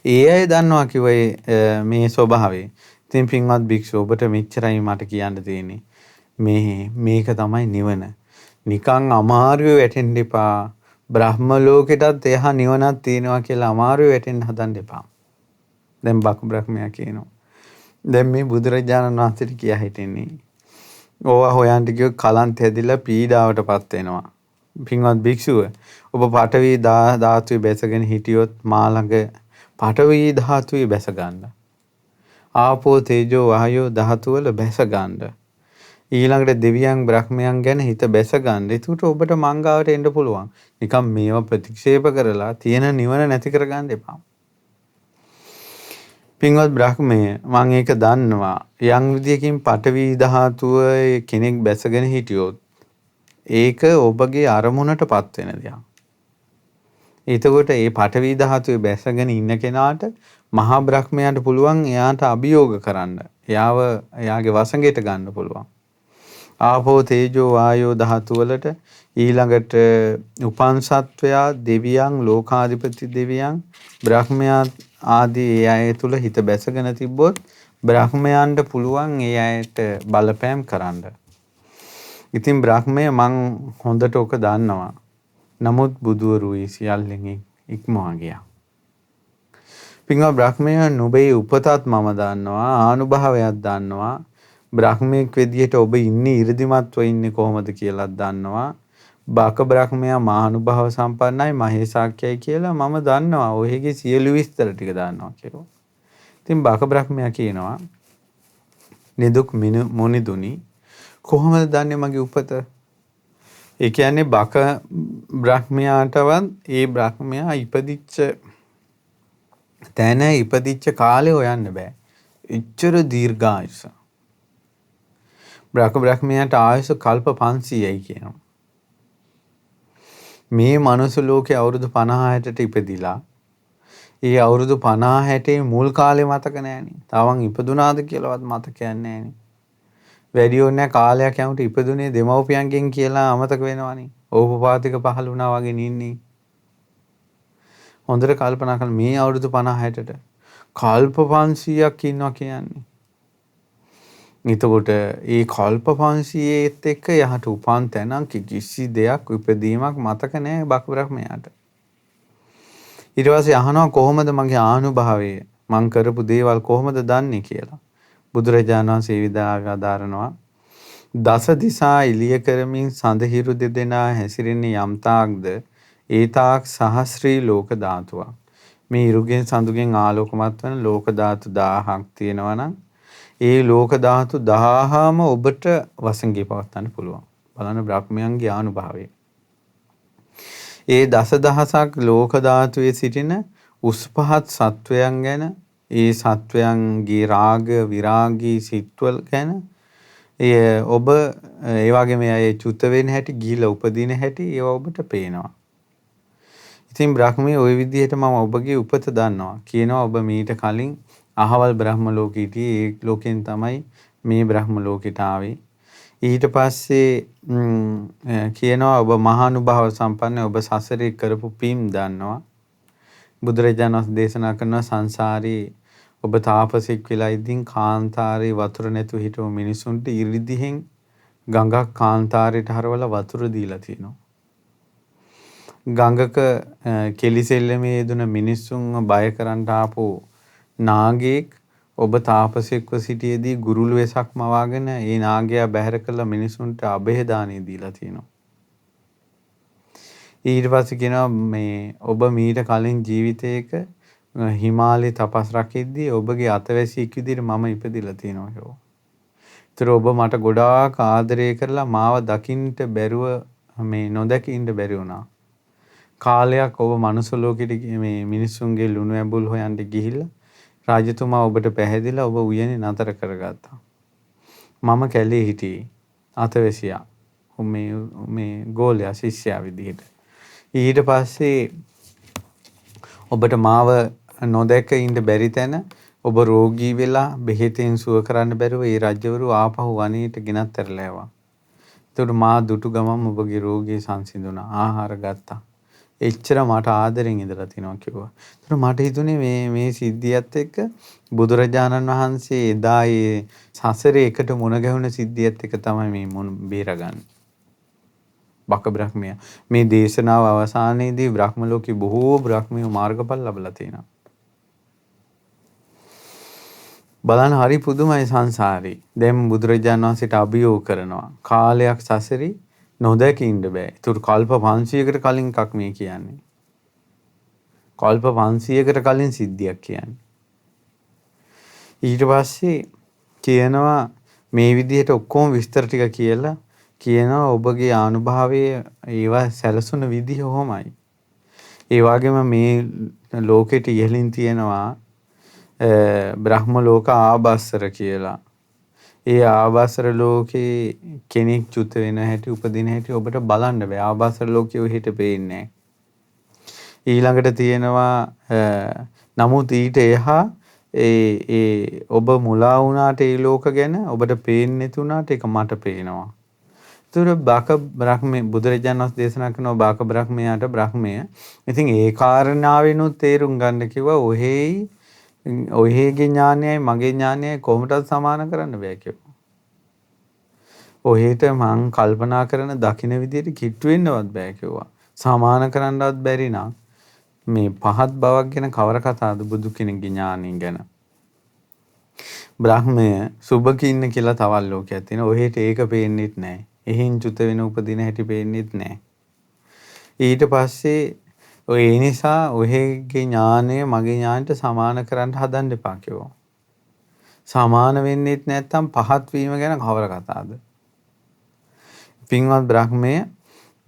ඒ අය දන්නවා කිව්වේ මේ ස්වභාවය. ඉතින් පින්වත් භික්ෂුව ඔබට මෙච්චරයි මට කියන්න තියෙන්නේ. මේක තමයි නිවන. නිකන් අමාරුවේ වැටෙන්න එපා. බ්‍රහ්ම ලෝකෙටත් එහා නිවනක් තියෙනවා කියලා අමාරුවේ වැටෙන්න හදන්න එපා. දැන් බක බ්‍රහ්මයා කියනවා. දැන් මේ බුදුරජාණන් වහන්සේට කියා හිටින්නේ. ඕවා හොයන්ට ගිය කලන්ත හැදිලා පීඩාවටපත් වෙනවා. පින්වත් භික්ෂුව ඔබ පඨවි ධාතුවේ බැසගෙන හිටියොත් මා ළඟ පඨවි ධාතුවේ බැස ගන්න. ආපෝ තේජෝ වායෝ ධාතු වල බැස ගන්න. ඊළඟට දෙවියන් බ්‍රහ්මයන් ගැන හිත බැස ගන්න. ඒකට ඔබට මංගාවට එන්න පුළුවන්. නිකම් මේවා ප්‍රතික්ෂේප කරලා තියෙන නිවන නැති කරගන්න එපා. පින්වත් බ්‍රහ්මය මම ඒක දන්නවා. යම් විදියකින් පඨවි ධාතුව කෙනෙක් බැසගෙන හිටියොත් ඒක ඔබගේ අරමුණටපත් වෙන දෙයක්. එතකොට මේ පඨවි ධාතුවේ බැසගෙන ඉන්න කෙනාට මහා බ්‍රහ්මයාට පුළුවන් එයාට අභියෝග කරන්න. එයාගේ වසඟයට ගන්න පුළුවන්. ආපෝ තේජෝ වායෝ ධාතු වලට ඊළඟට උපන් සත්වයා දෙවියන් ලෝකාධිපති දෙවියන් බ්‍රහ්මයා ආදී ඒ අය තුල හිත බැසගෙන තිබ්බොත් බ්‍රහ්මයන්ට පුළුවන් ඒ අයට බලපෑම් කරන්න. ඉතින් බ්‍රහ්මය මං හොඳට ඔක දන්නවා. නමුත් බුදුවරුයි සියල්ලෙන් ඉක්මවා ගියා. පින්වත් බ්‍රහ්මය නුඹේ උපතත් මම දන්නවා ආනුභාවයක් දන්නවා. බ්‍රහ්මයෙක් විදියට ඔබ ඉන්නේ 이르දිමත්ව ඉන්නේ කොහොමද කියලා දන්නවා. බක බ්‍රහ්මයා මහානුභාව සම්පන්නයි මහේසාක්‍යයි කියලා මම දන්නවා. ඔයගේ සියලු විස්තර ටික දන්නවා කියලා. ඉතින් බක බ්‍රහ්මයා කියනවා නිදුක් මුනිදුනි කොහොමද දන්නේ මගේ උපත? ඒ කියන්නේ බක බ්‍රහ්මයාටවත් ඒ බ්‍රහ්මයා ඉපදිච්ච තැන ඉපදිච්ච කාලේ හොයන්න බෑ. එච්චර දීර්ඝායුෂ. බ්‍රහ්ම බ්‍රහ්මයාට ආයුෂ කල්ප 500යි කියනවා. මේ මනුස්ස ලෝකේ අවුරුදු 50-60ට ඉපදිලා ඒ අවුරුදු 50-60 මුල් කාලේ මතක නෑනේ. තවන් ඉපදුනාද කියලාවත් මතකයක් නෑනේ. වැඩි ඕනේ කාලයක් යනකොට ඉපදුනේ දෙමව්පියන්ගෙන් කියලා අමතක වෙනවනේ. ඕපපාතික පහළ වුණා වගේ නින්නේ. හොඳට කල්පනා කරලා මේ අවුරුදු 50-60ට කල්ප 500ක් ඉන්නවා කියන්නේ. එතකොට ඒ කල්ප 500ත් එක්ක යහට උපන් තැනක් කිසි දෙයක් උපදීමක් මතක නැහැ බක බ්‍රහ්මයාට. ඊට පස්සේ අහනවා කොහොමද මගේ ආනුභාවය මං කරපු දේවල් කොහොමද දන්නේ කියලා. බුදුරජාණන් වහන්සේ විදාරනවා දස දිසා එළිය කරමින් සඳහිරු දෙදෙනා හැසිරෙන්නේ යම් තාක්ද ඒ තාක් සහස්‍රී ලෝක ධාතුවක්. මේ ඉරුගෙන් සඳුගෙන් ආලෝකමත් වෙන ලෝක ධාතු 1000ක් තියෙනවා නම් ඒ ලෝක ධාතු 1000ම ඔබට වසඟේ පවත්වන්න පුළුවන්. බලන්න බ්‍රහ්මයන්ගේ ආනුභාවය. ඒ දසදහසක් ලෝක ධාතුවේ සිටින උස් පහත් සත්වයන් ගැන ඒ සත්වයන්ගේ රාග විරාගී සිත්වල ගැන ඔබ ඒ වගේම ඒ චුත වෙන හැටි ගිහිලා උපදින හැටි ඒවා ඔබට පේනවා. ඉතින් බ්‍රහ්මයේ ওই විදිහට මම ඔබගේ උපත දන්නවා. කියනවා ඔබ මීට කලින් අහවල් බ්‍රහ්ම ලෝකෙට ඒ ලෝකෙන් තමයි මේ බ්‍රහ්ම ලෝකෙට ආවේ. ඊට පස්සේ කියනවා ඔබ මහානුභාව සම්පන්න ඔබ සසරේ කරපු පින් දන්නවා. බුදුරජාණන් වහන්සේ දේශනා කරන සංසාරේ ඔබ තාපසෙක් වෙලා ඉඳින් කාන්තාරේ වතුර නැතුව හිටව මිනිසුන්ට ඉරිදිහෙන් ගඟක් කාන්තාරයට හරවලා වතුර දීලා තිනවා. ගඟක කෙලිසෙල්ලමේ යෙදුන මිනිසුන් බය කරන්න ආපු නාගයෙක් ඔබ තාපසෙක්ව සිටියේදී ගුරුළු වෙසක් මවාගෙන ඒ නාගයා බැහැර කළ මිනිසුන්ට අභය දානෙ දීලා තියෙනවා. ඊට පස්සේ කියනවා මේ ඔබ මීට කලින් ජීවිතයක හිමාලයේ තපස් රකිද්දී ඔබගේ අතවැසියෙක් විදිහට මම ඉපදිලා තියෙනවා කියලා. ඒතර ඔබ මට ගොඩාක් ආදරය කරලා මාව දකින්නට බැරුව මේ නොදකින්න බැරි වුණා. කාලයක් ඔබ මනුස්ස ලෝකෙට මේ මිනිස්සුන්ගේ ලුණු ඇඹුල් හොයන්න ගිහිල්ලා රාජතුමා ඔබට පැහැදිලා ඔබ උයනේ නතර කරගත්තා. මම කැලේ හිටියේ අතවැසියා. මේ ගෝලයා ශිෂ්‍යයා විදිහට. ඊට පස්සේ ඔබට මාව නොදැක ඉන්න බැරි තැන ඔබ රෝගී වෙලා බෙහෙතෙන් සුව කරන්න බැරුව ඒ රජවරු ආපහු වනයේට ගෙනත් ඇරලා. ඒකට මා දුටු ගමන් ඔබගේ රෝගී සංසිඳුණා. ආහාර ගත්තා. එච්චර මට ආදරෙන් ඉඳලා තිනවා කිව්වා. ඒතර මට හිතුනේ මේ සිද්ධියත් එක්ක බුදුරජාණන් වහන්සේ එදා ඒ සසරේ එකට මුණ ගැහුණ සිද්ධියත් එක්ක තමයි මේ මුණ බේරගන්නේ. බක බ්‍රහ්මයා මේ දේශනාව අවසානයේදී බ්‍රහ්ම ලෝකේ බොහෝ බ්‍රහ්මිය මාර්ගඵල ලැබලා තියෙනවා. බලන්න හරි පුදුමයි සංසාරේ. දැන් බුදුරජාණන් වහන්සේට අභියෝග කරනවා. කාලයක් සසරේ නොදැකින්න බෑ. ඒතර කල්ප 500කට කලින් එකක් මේ කියන්නේ. කල්ප 500කට කලින් සිද්ධියක් කියන්නේ. ඊට පස්සේ කියනවා මේ විදිහට ඔක්කොම විස්තර ටික කියලා කියනවා ඔබගේ ආනුභාවයේ ඒවා සැලසුන විදිහ කොහොමයි. ඒ වගේම මේ ලෝකෙට ඉහළින් තියෙනවා බ්‍රහ්ම ලෝක ආභාසර කියලා. ඒ ආභාසර ලෝකේ කෙනෙක් චුත වෙන හැටි උපදින හැටි ඔබට බලන්න බෑ. ආභාසර ලෝකයේ ඔහෙට පේන්නේ නැහැ. ඊළඟට තියෙනවා නමුත් ඊට එහා ඒ ඔබ මුලා වුණාට ඒ ලෝක ගැන ඔබට පේන්නේ නැතුණාට ඒක මට පේනවා. ඒතර බාක බ්‍රහ්මේ බුදුරජාණන් වහන්සේ දේශනා කරනවා බාක බ්‍රහ්මයාට බ්‍රහ්මය. ඉතින් ඒ කාරණාවෙනුත් තේරුම් ගන්න කිව්වා ඔහෙගේ ඥානයයි මගේ ඥානයයි කොහොමදත් සමාන කරන්න බෑ කිව්වා. ඔහෙට මං කල්පනා කරන දකින්න විදියට කිට්ටු වෙන්නවත් බෑ කිව්වා. සමාන කරන්නවත් බැරි නම් මේ පහත් බවක් ගැන කවර කතාවද බුදු කෙනෙක්ගේ ඥානය ගැන. බ්‍රහ්මය සුභකින්න කියලා තවල් ලෝකයක් තියෙනවා. ඔහෙට ඒක පේන්නෙත් නැහැ. එහින් චුත වෙන උපදින හැටි පේන්නෙත් නැහැ. ඊට පස්සේ ඒ නිසා ඔහෙගේ ඥානය මගේ ඥානට සමාන කරන්න හදන්න එපා කිව්වා. සමාන වෙන්නෙත් නැත්තම් පහත් වීම ගැන කවර කතාවද? පින්වත් බ්‍රහ්මය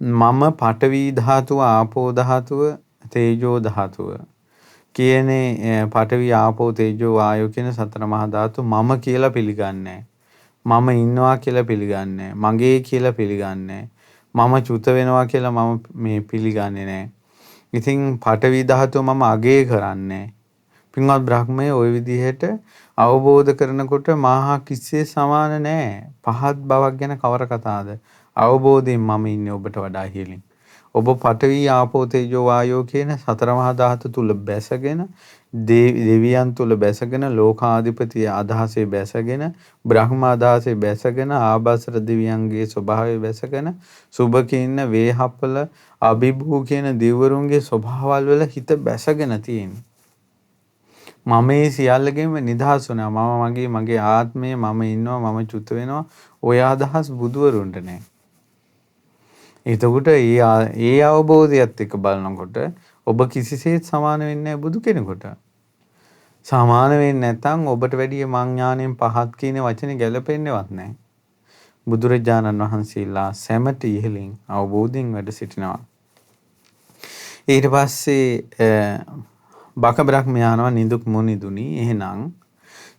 මම පඨවි ධාතුව ආපෝ ධාතුව තේජෝ ධාතුව කියන්නේ පඨවි ආපෝ තේජෝ වායෝ කියන සතර මහා ධාතු මම කියලා පිළිගන්නේ මම ඉන්නවා කියලා පිළිගන්නේ මගේ කියලා පිළිගන්නේ මම චුත වෙනවා කියලා මම මේ පිළිගන්නේ නැහැ. ඉතින් පඨවි ධාතුව මම අගේ කරන්නේ. පින්වත් බ්‍රහ්මයේ ওই විදිහට අවබෝධ කරනකොට මාහා කිසිසේ සමාන නැහැ. පහත් බවක් ගැන කවර කතාවද? අවබෝධයෙන් මම ඉන්නේ ඔබට වඩා ඉහළින්. ඔබ පඨවි ආපෝ තේජෝ වායෝ කියන සතර මහා ධාතු තුල බැසගෙන දෙවියන් තුල බැසගෙන ලෝකාධිපති අදහසේ බැසගෙන බ්‍රහ්ම අදහසේ බැසගෙන ආභාසර දෙවියන්ගේ ස්වභාවය බැසගෙන සුභකින්න වේහප්පල අභිභූ කියන දිවවරුන්ගේ ස්වභාවවල වල හිත බැසගෙන තියෙන්නේ. මම මේ සියල්ලගෙම නිදහස් වුණා. මගේ ආත්මය මම ඉන්නවා මම චුත වෙනවා. ඔය අදහස් බුදුවරුන්ට නැහැ. එතකොට ඒ අවබෝධයත් එක්ක බලනකොට ඔබ කිසිසේත් සමාන වෙන්නේ නැහැ බුදු කෙනෙකුට. සමාන වෙන්නේ නැත්නම් ඔබට වැඩිය මං ඥාණයෙන් පහත් කියන වචනේ ගැලපෙන්නේවත් නැහැ. බුදුරජාණන් වහන්සේලා සැමට ඉහළින් අවබෝධයෙන් වැඩ සිටිනවා. ඊට පස්සේ බක බ්‍රහ්මයානවා නිදුක් මුනිදුනි එහෙනම්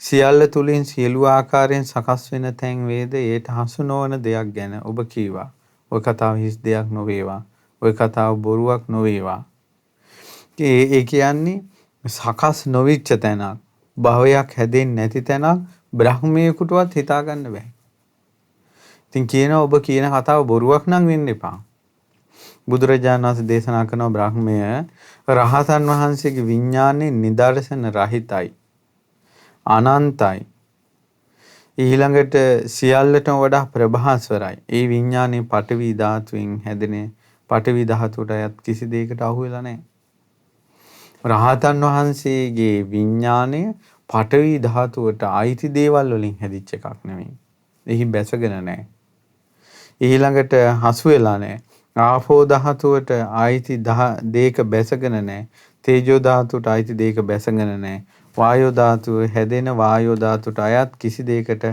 සියල්ල තුලින් සියලු ආකාරයෙන් සකස් වෙන තැන් වේද ඒට හසු නොවන දෙයක් ගැන ඔබ කීවා. ඔය කතාව හිස් දෙයක් නොවේවා. ඔය කතාව බොරුවක් නොවේවා. ඒ කියන්නේ සකස් නොවිච්ච තැනක්, භවයක් හැදෙන්නේ නැති තැනක් බ්‍රහ්මයෙකුටවත් හිතා ගන්න බෑ. ඉතින් කියනවා ඔබ කියන කතාව බොරුවක් නම් වෙන්න එපා. බුදුරජාණන් වහන්සේ දේශනා කරන බ්‍රහ්මය රහතන් වහන්සේගේ විඥානයේ නිදර්ශන රහිතයි. අනන්තයි. ඊළඟට සියල්ලටම වඩා ප්‍රභාස්වරයි. ඒ විඥානයේ පඨවි ධාතුවෙන් හැදෙන පඨවි ධාතුවටත් කිසි දෙයකට අහු වෙලා නැහැ. රහතන් වහන්සේගේ විඥානය පඨවි ධාතුවට අයිති දේවල් වලින් හැදිච්ච එකක් නෙමෙයි. එහි බැසගෙන නැහැ. ඊළඟට හසු වෙලා නැහැ. ආපෝ ධාතුවට අයිති දේක බැසගෙන නැහැ. තේජෝ ධාතුවට අයිති දේක බැසගෙන නැහැ. වායෝ ධාතුව හැදෙන වායෝ ධාතුවට අයත් කිසි දෙයකට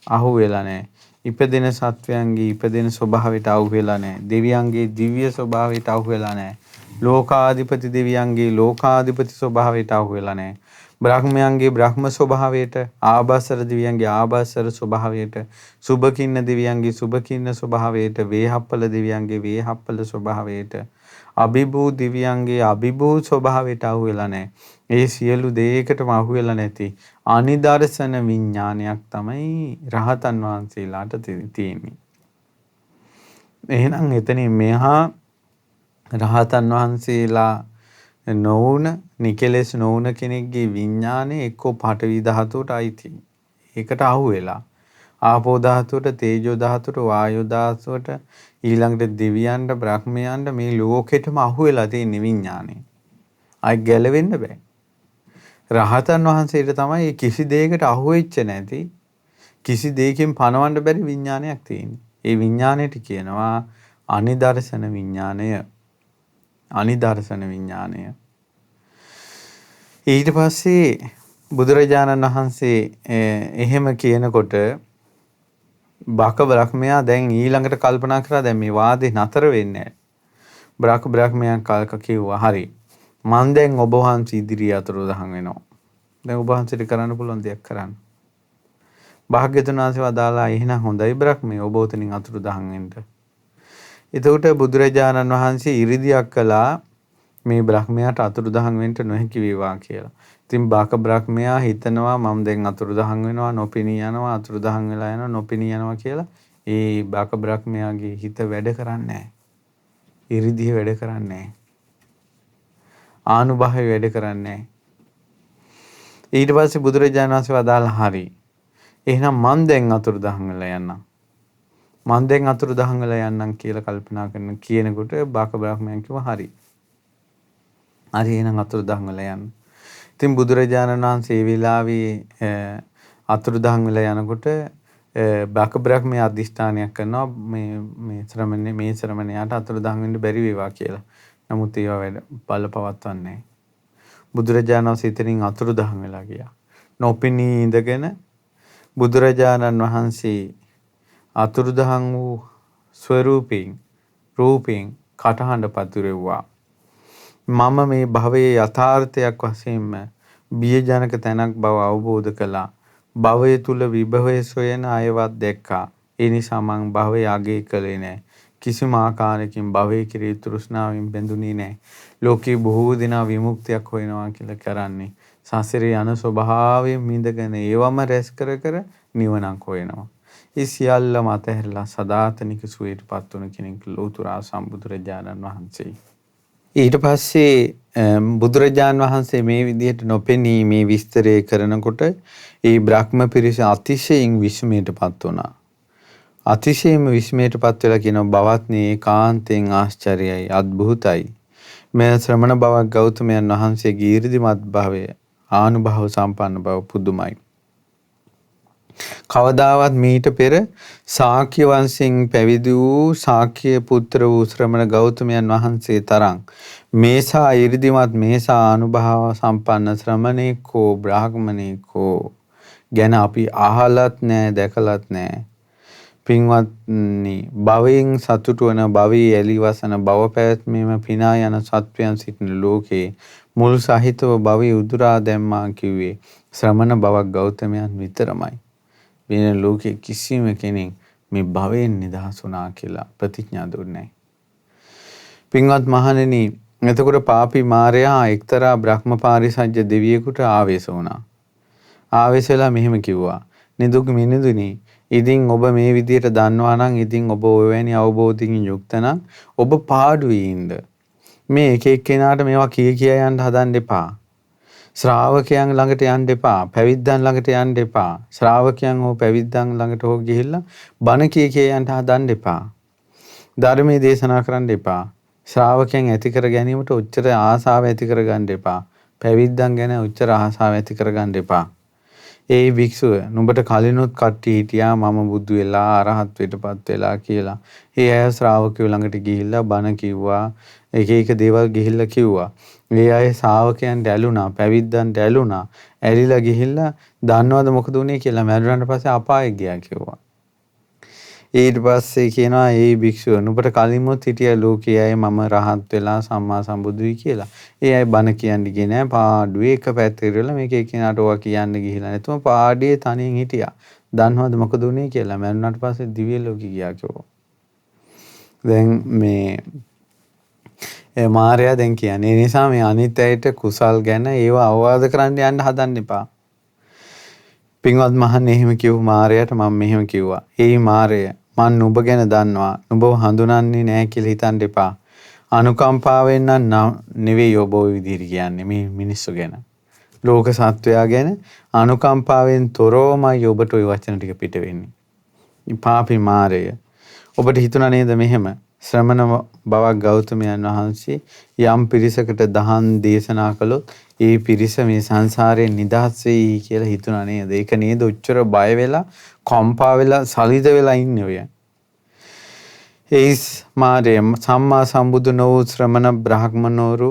අහු වෙලා නැහැ. ඉපදෙන සත්වයන්ගේ ඉපදෙන ස්වභාවයට අහු වෙලා නැහැ. දෙවියන්ගේ දිව්‍ය ස්වභාවයට අහු වෙලා නැහැ. ලෝකාධිපති දෙවියන්ගේ ලෝකාධිපති ස්වභාවයට අහු වෙලා නැහැ. බ්‍රහ්මයන්ගේ බ්‍රහ්ම ස්වභාවයට, ආභාසර දෙවියන්ගේ ආභාසර ස්වභාවයට, සුභකින්න දෙවියන්ගේ සුභකින්න ස්වභාවයට, වේහප්පල දෙවියන්ගේ වේහප්පල ස්වභාවයට, අභිභූ දෙවියන්ගේ අභිභූ ස්වභාවයට අහු වෙලා නැහැ. ඒ සියලු දෙයකටම අහු වෙලා නැති අනිදර්ශන විඥානයක් තමයි රහතන් වහන්සේලාට තියෙන්නේ. එහෙනම් එතනින් මෙහා රහතන් වහන්සේලා නොවුන නිකලෙස් නොවුන කෙනෙක්ගේ විඥානය එක්කෝ පඨවි ධාතුවට අයිති. ඒකට අහු වෙලා ආපෝ ධාතුවට, තේජෝ ධාතුවට, වායෝ ධාතුවට, ඊළඟට දෙවියන්ට, බ්‍රහ්මයන්ට මේ ලෝකෙටම අහු වෙලා තියෙන විඥානය. අය ගැලවෙන්න බෑ. රහතන් වහන්සේට තමයි කිසි දෙයකට අහු වෙච්ච නැති, කිසි දෙයකින් පණවන්න බැරි විඥානයක් තියෙන්නේ. ඒ විඥාණයට කියනවා අනිදර්ශන විඥානය. අනිදර්ශන විඥානය. ඊට පස්සේ බුදුරජාණන් වහන්සේ එහෙම කියනකොට බක බ්‍රහ්මයා දැන් ඊළඟට කල්පනා කරා දැන් මේ වාදේ නතර වෙන්නේ නැහැ. බ්‍රහ්මයන් කල්ක කිව්වා හරි. මං දැන් ඔබ වහන්සේ ඉදිරිය අතුරුදහන් වෙනවා. දැන් ඔබ වහන්සේට කරන්න පුළුවන් දෙයක් කරන්න. භාග්‍යතුන් වහන්සේ වදාලා එහෙනම් හොඳයි බ්‍රහ්මයා ඔබ උතනින් අතුරුදහන් වෙන්න. එතකොට බුදුරජාණන් වහන්සේ ඉරිදියක් කළා මේ බ්‍රහ්මයාට අතුරුදහන් වෙන්න නොහැකි වේවා කියලා. ඉතින් බාක බ්‍රහ්මයා හිතනවා මම දැන් අතුරුදහන් වෙනවා, නොපෙනී යනවා, අතුරුදහන් වෙලා යනවා, නොපෙනී යනවා කියලා. ඒ බාක බ්‍රහ්මයාගේ හිත වැඩ කරන්නේ නැහැ. ඉරිදිය වැඩ කරන්නේ නැහැ. ආනුභාවය වැඩ කරන්නේ නැහැ. ඊට පස්සේ බුදුරජාණන් වහන්සේ වදාලා හරි. එහෙනම් මම දැන් අතුරුදහන් වෙලා යන්නම්. මම දැන් අතුරුදහන් වෙලා යන්නම් කියලා කල්පනා කරන කියනකොට බාක බ්‍රහ්මයන් කිව්වා හරි. හරි එහෙනම් අතුරුදහන් වෙලා යන්න. ඉතින් බුදුරජාණන් වහන්සේ ඒ වෙලාවේ අතුරුදහන් වෙලා යනකොට බාක බ්‍රහ්මයා අධිෂ්ඨානයක් කරනවා මේ ශ්‍රමණයාට අතුරුදහන් වෙන්න බැරි වේවා කියලා. නමුත් ඒවා වැඩ බල පවත්වන්නේ නැහැ. බුදුරජාණන් වහන්සේ ඉතින් අතුරුදහන් වෙලා ගියා. නොපෙනී ඉඳගෙන බුදුරජාණන් වහන්සේ අතුරුදහන් වූ ස්වරූපයෙන් රූපයෙන් කටහඬ පතුරෙව්වා. මම මේ භවයේ යථාර්ථයක් වශයෙන්ම බියජනක තැනක් බව අවබෝධ කළා. භවය තුල විභවය සොයන අයවත් දැක්කා. ඒ නිසා මං භවය අගය කළේ නැහැ. කිසිම ආකාරයකින් භවයේ කෙරෙහි තෘෂ්ණාවෙන් බැඳුනේ නැහැ. ලෝකේ බොහෝ දෙනා විමුක්තියක් හොයනවා කියලා කරන්නේ. සසරේ යන ස්වභාවයෙන් මිදගෙන ඒවම රැස් කර කර නිවනක් හොයනවා. ඒ සියල්ල මතහැරලා සදාතනික සුවයටපත් වුණ කෙනෙක් ලෝතුරා සම්බුදුරජාණන් වහන්සේ. ඊට පස්සේ බුදුරජාණන් වහන්සේ මේ විදිහට නොපෙනී මේ විස්තරය කරනකොට ඒ බ්‍රහ්ම පිරිස අතිශයින් විස්මයටපත් වුණා. අතිශයින්ම විස්මයටපත් වෙලා කියනවා බවත්නි ඒකාන්තයෙන් ආශ්චර්යයි අద్භූතයි. මේ ශ්‍රමණ බවක් ගෞතමයන් වහන්සේගේ ඊර්දිමත් භාවය ආනුභව සම්පන්න බව පුදුමයි. කවදාවත් මීට පෙර ශාක්‍ය වංශයෙන් පැවිදි වූ ශාක්‍ය පුත්‍ර වූ ශ්‍රමණ ගෞතමයන් වහන්සේ තරම් මේසා 이르දිමත් මේසා අනුභව සම්පන්න ශ්‍රමණේකෝ බ්‍රාහ්මණේකෝ ගැන අපි අහලත් නැහැ දැකලත් නැහැ. පින්වත්නි භවයෙන් සතුටු වන භවයේ එලිවසන භව පැවැත්මේම පිනා යන සත්වයන් සිටින ලෝකේ මුල් සහිතව භවයේ උදුරා දැම්මා කිව්වේ ශ්‍රමණ බවක් ගෞතමයන් විතරමයි. වෙන ලෝකේ කිසිම කෙනෙක් මේ භවයෙන් නිදහස් වුණා කියලා ප්‍රතිඥා දුන්නේ නැහැ. පින්වත් මහණෙනි, එතකොට පාපී මාරයා එක්තරා බ්‍රහ්ම පාරිසජ්ජ දෙවියෙකුට ආවේශ වුණා. ආවේශ වෙලා මෙහෙම කිව්වා. නිදුක් මිනිඳුනි, ඉතින් ඔබ මේ විදියට දන්නවා නම් ඉතින් ඔබ ඔයවැනි අවබෝධකින් යුක්ත නම් ඔබ පාඩුවේ ඉන්න. මේ එක එක්කෙනාට මේවා කිය යන්න හදන්න එපා. ශ්‍රාවකයන් ළඟට යන්න එපා. පැවිද්දන් ළඟට යන්න එපා. ශ්‍රාවකයන් හෝ පැවිද්දන් ළඟට හෝ ගිහිල්ලා බණ කිය යන්න හදන්න එපා. ධර්මයේ දේශනා කරන්න එපා. ශ්‍රාවකයන් ඇති කර ගැනීමට උච්චර ආසාව ඇති කර ගන්න එපා. පැවිද්දන් ගැන උච්චර ආසාව ඇති කර ගන්න එපා. ඒ භික්ෂුව නුඹට කලිනුත් කට්ටිය හිටියා මම බුදු වෙලා අරහත් වෙටපත් වෙලා කියලා. ඒ අය ශ්‍රාවකයෝ ළඟට ගිහිල්ලා බණ කිව්වා. එක එක දේවල් ගිහිල්ලා කිව්වා. ඒ අය ශ්‍රාවකයන්ට ඇලුනා, පැවිද්දන්ට ඇලුනා. ඇලිලා ගිහිල්ලා දන්නවද මොකද උනේ කියලා මැරුණාට පස්සේ අපායෙ ගියා කිව්වා. ඊට පස්සේ කියනවා ඒ භික්ෂුව නුඹට කලින්මුත් හිටිය ලෝකයේ අය මම රහත් වෙලා සම්මා සම්බුදුයි කියලා. ඒ අය බණ කියන්නේ ගියේ නෑ පාඩුවේ එක පැත්තකට ඉරලා මේක එකිනාට ඔවා කියන්න ගිහිලා නැතුව පාඩියේ තනියෙන් හිටියා. දන්නවද මොකද උනේ කියලා මැරුණාට පස්සේ දිව්‍ය ලෝකෙ ගියා කිව්වා. දැන් මේ මාර්යා දැන් කියන්නේ ඒ නිසා මේ අනිත් අයට කුසල් ගැන ඒව අවවාද කරන්න යන්න හදන්න එපා. පින්වත් මහන්නේ එහෙම කිව්ව මාර්යාට මම මෙහෙම කිව්වා. ඒ මාර්ය මන් නුඹ ගැන දන්නවා. නුඹව හඳුනන්නේ නැහැ කියලා හිතන්න එපා. අනුකම්පාවෙන් නම් නෙවෙයි ඔබ ওই විදිහට කියන්නේ මේ මිනිස්සු ගැන. ලෝක සත්වයා ගැන අනුකම්පාවෙන් තොරවමයි ඔබට ওই වචන ටික පිට වෙන්නේ. පාපී මාර්ය. ඔබට හිතුණා නේද මෙහෙම ශ්‍රමණ බවක් ගෞතමයන් වහන්සේ යම් පිරිසකට දහම් දේශනා කළොත් ඒ පිරිස මේ සංසාරයෙන් නිදහස් වෙයි කියලා හිතුණා නේද? ඒක නේද උච්චර බය වෙලා, කම්පා වෙලා, සලිද වෙලා ඉන්නේ ඔය. ඒස් මාරේ සම්මා සම්බුදු නොවූ ශ්‍රමණ බ්‍රාහ්මණවරු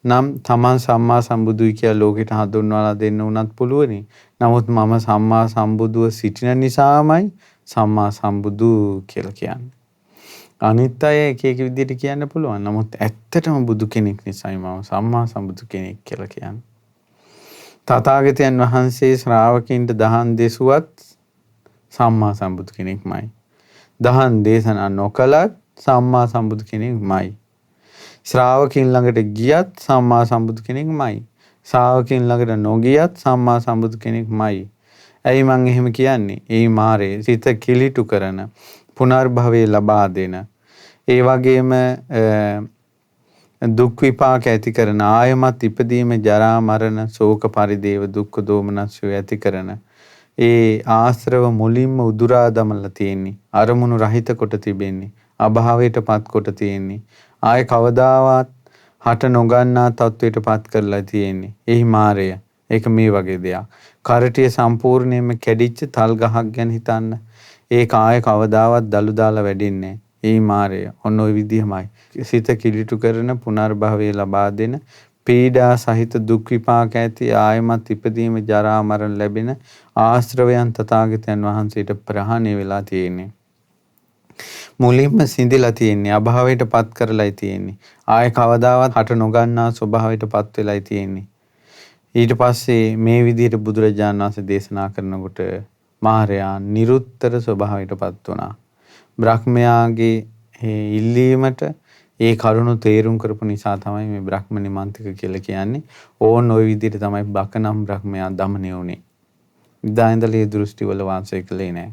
නම් තමන් සම්මා සම්බුදුයි කියලා ලෝකෙට හඳුන්වලා දෙන්න උනත් පුළුවනි. නමුත් මම සම්මා සම්බුදුව සිටින නිසාමයි සම්මා සම්බුදු කියලා කියන්නේ. අනිත් අය එක එක විදිහට කියන්න පුළුවන්. නමුත් ඇත්තටම බුදු කෙනෙක් නිසායි මම සම්මා සම්බුදු කෙනෙක් කියලා කියන්නේ. තථාගතයන් වහන්සේ ශ්‍රාවකින්ට දහම් දෙසුවත් සම්මා සම්බුදු කෙනෙක්මයි. දහම් දේශනා නොකලත් සම්මා සම්බුදු කෙනෙක්මයි. ශ්‍රාවකින් ළඟට ගියත් සම්මා සම්බුදු කෙනෙක්මයි. ශ්‍රාවකින් ළඟට නොගියත් සම්මා සම්බුදු කෙනෙක්මයි. ඇයි මං එහෙම කියන්නේ? ඒ මාරේ සිත කිලිටු කරන පුනර්භවයේ ලබා දෙන ඒ වගේම දුක් විපාක ඇති කරන ආයමත් ඉපදීම ජරා මරණ ශෝක පරිදේව දුක්ඛ දෝමනස්ය ඇති කරන ඒ ආශ්‍රව මුලින්ම උදුරා දමලා තියෙන්නේ අරමුණු රහිත කොට තිබෙන්නේ අභාවයටපත් කොට තියෙන්නේ ආය කවදාවත් හට නොගන්නා තත්වයටපත් කරලා තියෙන්නේ එහි මාරය. ඒක මේ වගේ දෙයක්. කරටිය සම්පූර්ණයෙන්ම කැඩිච්ච තල් ගහක් ගැන හිතන්න. ඒක ආය කවදාවත් දලු දාලා වැඩින්නේ ඒ මාරය. ඔන්න ඔය විදිහමයි. සිත කිලිටු කරන පුනර්භවයේ ලබා දෙන පීඩා සහිත දුක් විපාක ඇති ආයමත් ඉපදීම ජරා මරණ ලැබෙන ආශ්‍රවයන් තථාගතයන් වහන්සේට ප්‍රහාණය වෙලා තියෙන්නේ. මුලින්ම සිඳිලා තියෙන්නේ අභාවයට පත් කරලායි තියෙන්නේ. ආය කවදාවත් හට නොගන්නා ස්වභාවයට පත් වෙලායි තියෙන්නේ. ඊට පස්සේ මේ විදිහට බුදුරජාණන් වහන්සේ දේශනා කරනකොට මාරයා නිරුත්තර ස්වභාවයට පත් වුණා. බ්‍රහ්මයාගේ ඉල්ලීමට ඒ කරුණු තේරුම් කරපු නිසා තමයි මේ බ්‍රහ්ම නිමන්තික කියලා කියන්නේ. ඕන් ওই විදිහට තමයි බකනම් බ්‍රහ්මයා দমনය වුනේ. ඉදා ඉඳලා මේ දෘෂ්ටි වල වාසය කළේ නැහැ.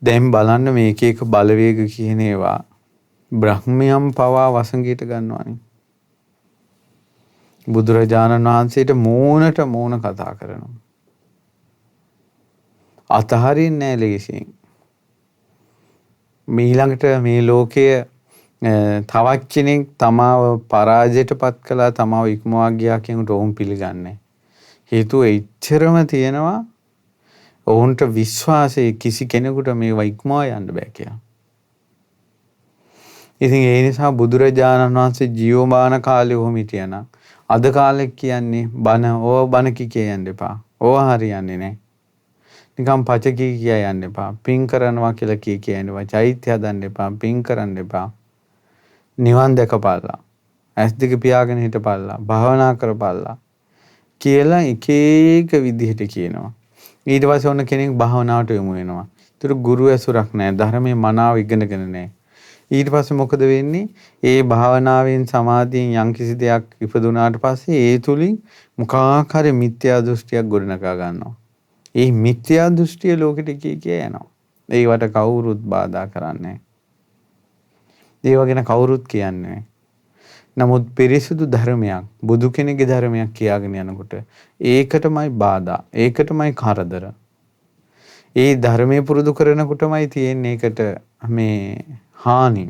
දැන් බලන්න මේක එක බලවේග කියන ඒවා බ්‍රහ්මයන් පවා වසඟයට ගන්නවානේ. බුදුරජාණන් වහන්සේට මූණට මූණ කතා කරනවා. අතහරින්නේ නැහැ ලේසියෙන්. ඊළඟට මේ ලෝකයේ තවත් කෙනෙක් තමාව පරාජයටපත් කළා තමාව ඉක්මවා ගියා කියන රෝම් පිළිගන්නේ. හේතුව එච්චරම තියෙනවා ඔවුන්ට විශ්වාසය කිසි කෙනෙකුට මේවා ඉක්මවා යන්න බෑ කියලා. ඉතින් ඒ නිසා බුදුරජාණන් වහන්සේ ජීවමාන කාලේ ඔහොම හිටියනම් අද කාලේ කියන්නේ බණ කියන්න එපා. ඕවා හරියන්නේ නැහැ. නිකම් පච කිය යන්න එපා. පින් කරනවා කියලා කියන්න එපා. චෛත්‍ය හදන්න එපා. පින් කරන්න එපා. නිවන් දැකපල්ලා. ඇස් දෙක පියාගෙන හිටපල්ලා. භාවනා කරපල්ලා කියලා එක එක විදිහට කියනවා. ඊට පස්සේ ඔන්න කෙනෙක් භාවනාවට යොමු වෙනවා. ඒතර ගුරු ඇසුරක් නැහැ. ධර්මයේ මනාව ඉගෙනගෙන නැහැ. ඊට පස්සේ මොකද වෙන්නේ? ඒ භාවනාවෙන් සමාධියෙන් යම්කිසි දෙයක් ඉපදුනාට පස්සේ ඒ තුලින් මොකක් හරි මිත්‍යා දෘෂ්ටියක් ගොඩනගා ගන්නවා. ඒ මිත්‍යා දෘෂ්ටිය ලෝකෙට කිය යනවා. ඒවට කවුරුත් බාධා කරන්නේ නැහැ. ඒව ගැන කවුරුත් කියන්නේ නැහැ. නමුත් පිරිසුදු ධර්මයක් බුදු කෙනෙකුගේ ධර්මයක් කියාගෙන යනකොට ඒකටමයි බාධා. ඒකටමයි කරදර. ඒ ධර්මයේ පුරුදු කරනකොටමයි තියෙන්නේ ඒකට මේ හානි.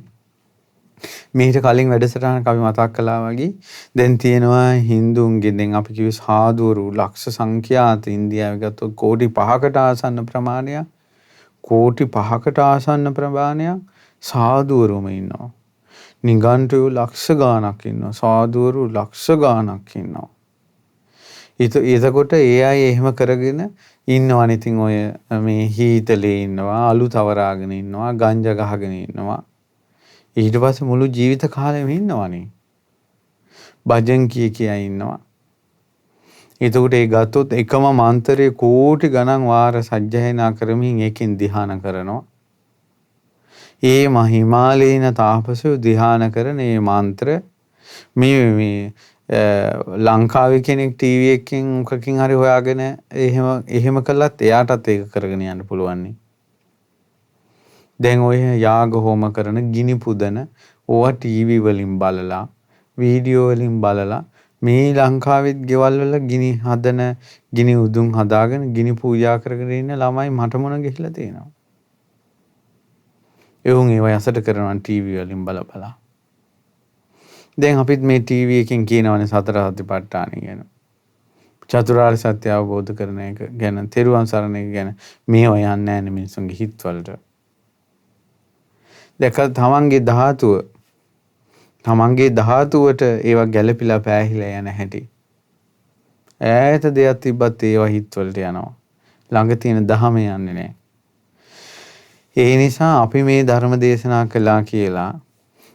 මීට කලින් වැඩසටහනක අපි මතක් කළා වගේ දැන් තියෙනවා හින්දුන්ගේ දැන් අපි කිව්වේ සාධුවරු ලක්ෂ සංඛ්‍යාත ඉන්දියාවේ ගත්තොත් කෝටි 5කට ආසන්න ප්‍රමාණයක් කෝටි 5කට ආසන්න ප්‍රමාණයක් සාධුවරුම ඉන්නවා. නිගණ්ඨයෝ ලක්ෂ ගාණක් ඉන්නවා. සාධුවරු ලක්ෂ ගාණක් ඉන්නවා. එතකොට ඒ අය එහෙම කරගෙන ඉන්නවනේ. ඉතින් ඔය මේ හීතලේ ඉන්නවා, අලු තවරාගෙන ඉන්නවා, ගංජා ගහගෙන ඉන්නවා. ඊට පස්සේ මුළු ජීවිත කාලෙම ඉන්නවනේ. භජන් කියා ඉන්නවා. එතකොට ඒ ගත්තොත් එකම මන්ත්‍රයේ කෝටි ගණන් වාර සජ්ජායනා කරමින් ඒකෙන් ධ්‍යාන කරනවා. ඒ හිමාලයේන තාපසයෝ ධ්‍යාන කරන මේ මන්ත්‍ර මේ ලංකාවේ කෙනෙක් ටීවී එකකින් මොකකින් හරි හොයාගෙන එහෙම කළත් එයාටත් ඒක කරගෙන යන්න පුළුවන් නේ. දැන් ඔය යාග හෝම කරන ගිනි පුදන ඕවා ටීවී වලින් බලලා වීඩියෝ වලින් බලලා මේ ලංකාවෙත් ගෙවල් වල ගිනි හදන ගිනි උදුන් හදාගෙන ගිනි පූජා කරගෙන ඉන්න ළමයි මට මොන ගිහිලා තියෙනවා. එවුන් ඒවා යසට කරනවා ටීවී වලින් බල. දැන් අපිත් මේ ටීවී එකෙන් කියනවනේ සතර සතිපට්ඨාන ගැන. චතුරාර්ය සත්‍ය අවබෝධ කරන එක ගැන, තෙරුවන් සරණ එක ගැන මේව යන්නේ නැහැ නේ මිනිස්සුන්ගේ හිතවලට. දැක තමන්ගේ ධාතුවට ඒවා ගැළපිලා පෑහිලා යන හැටි. ඈත දෙයක් තිබ්බත් ඒවා හිතවලට යනවා. ළඟ තියෙන ධහම යන්නේ නැහැ. ඒ නිසා අපි මේ ධර්ම දේශනා කළා කියලා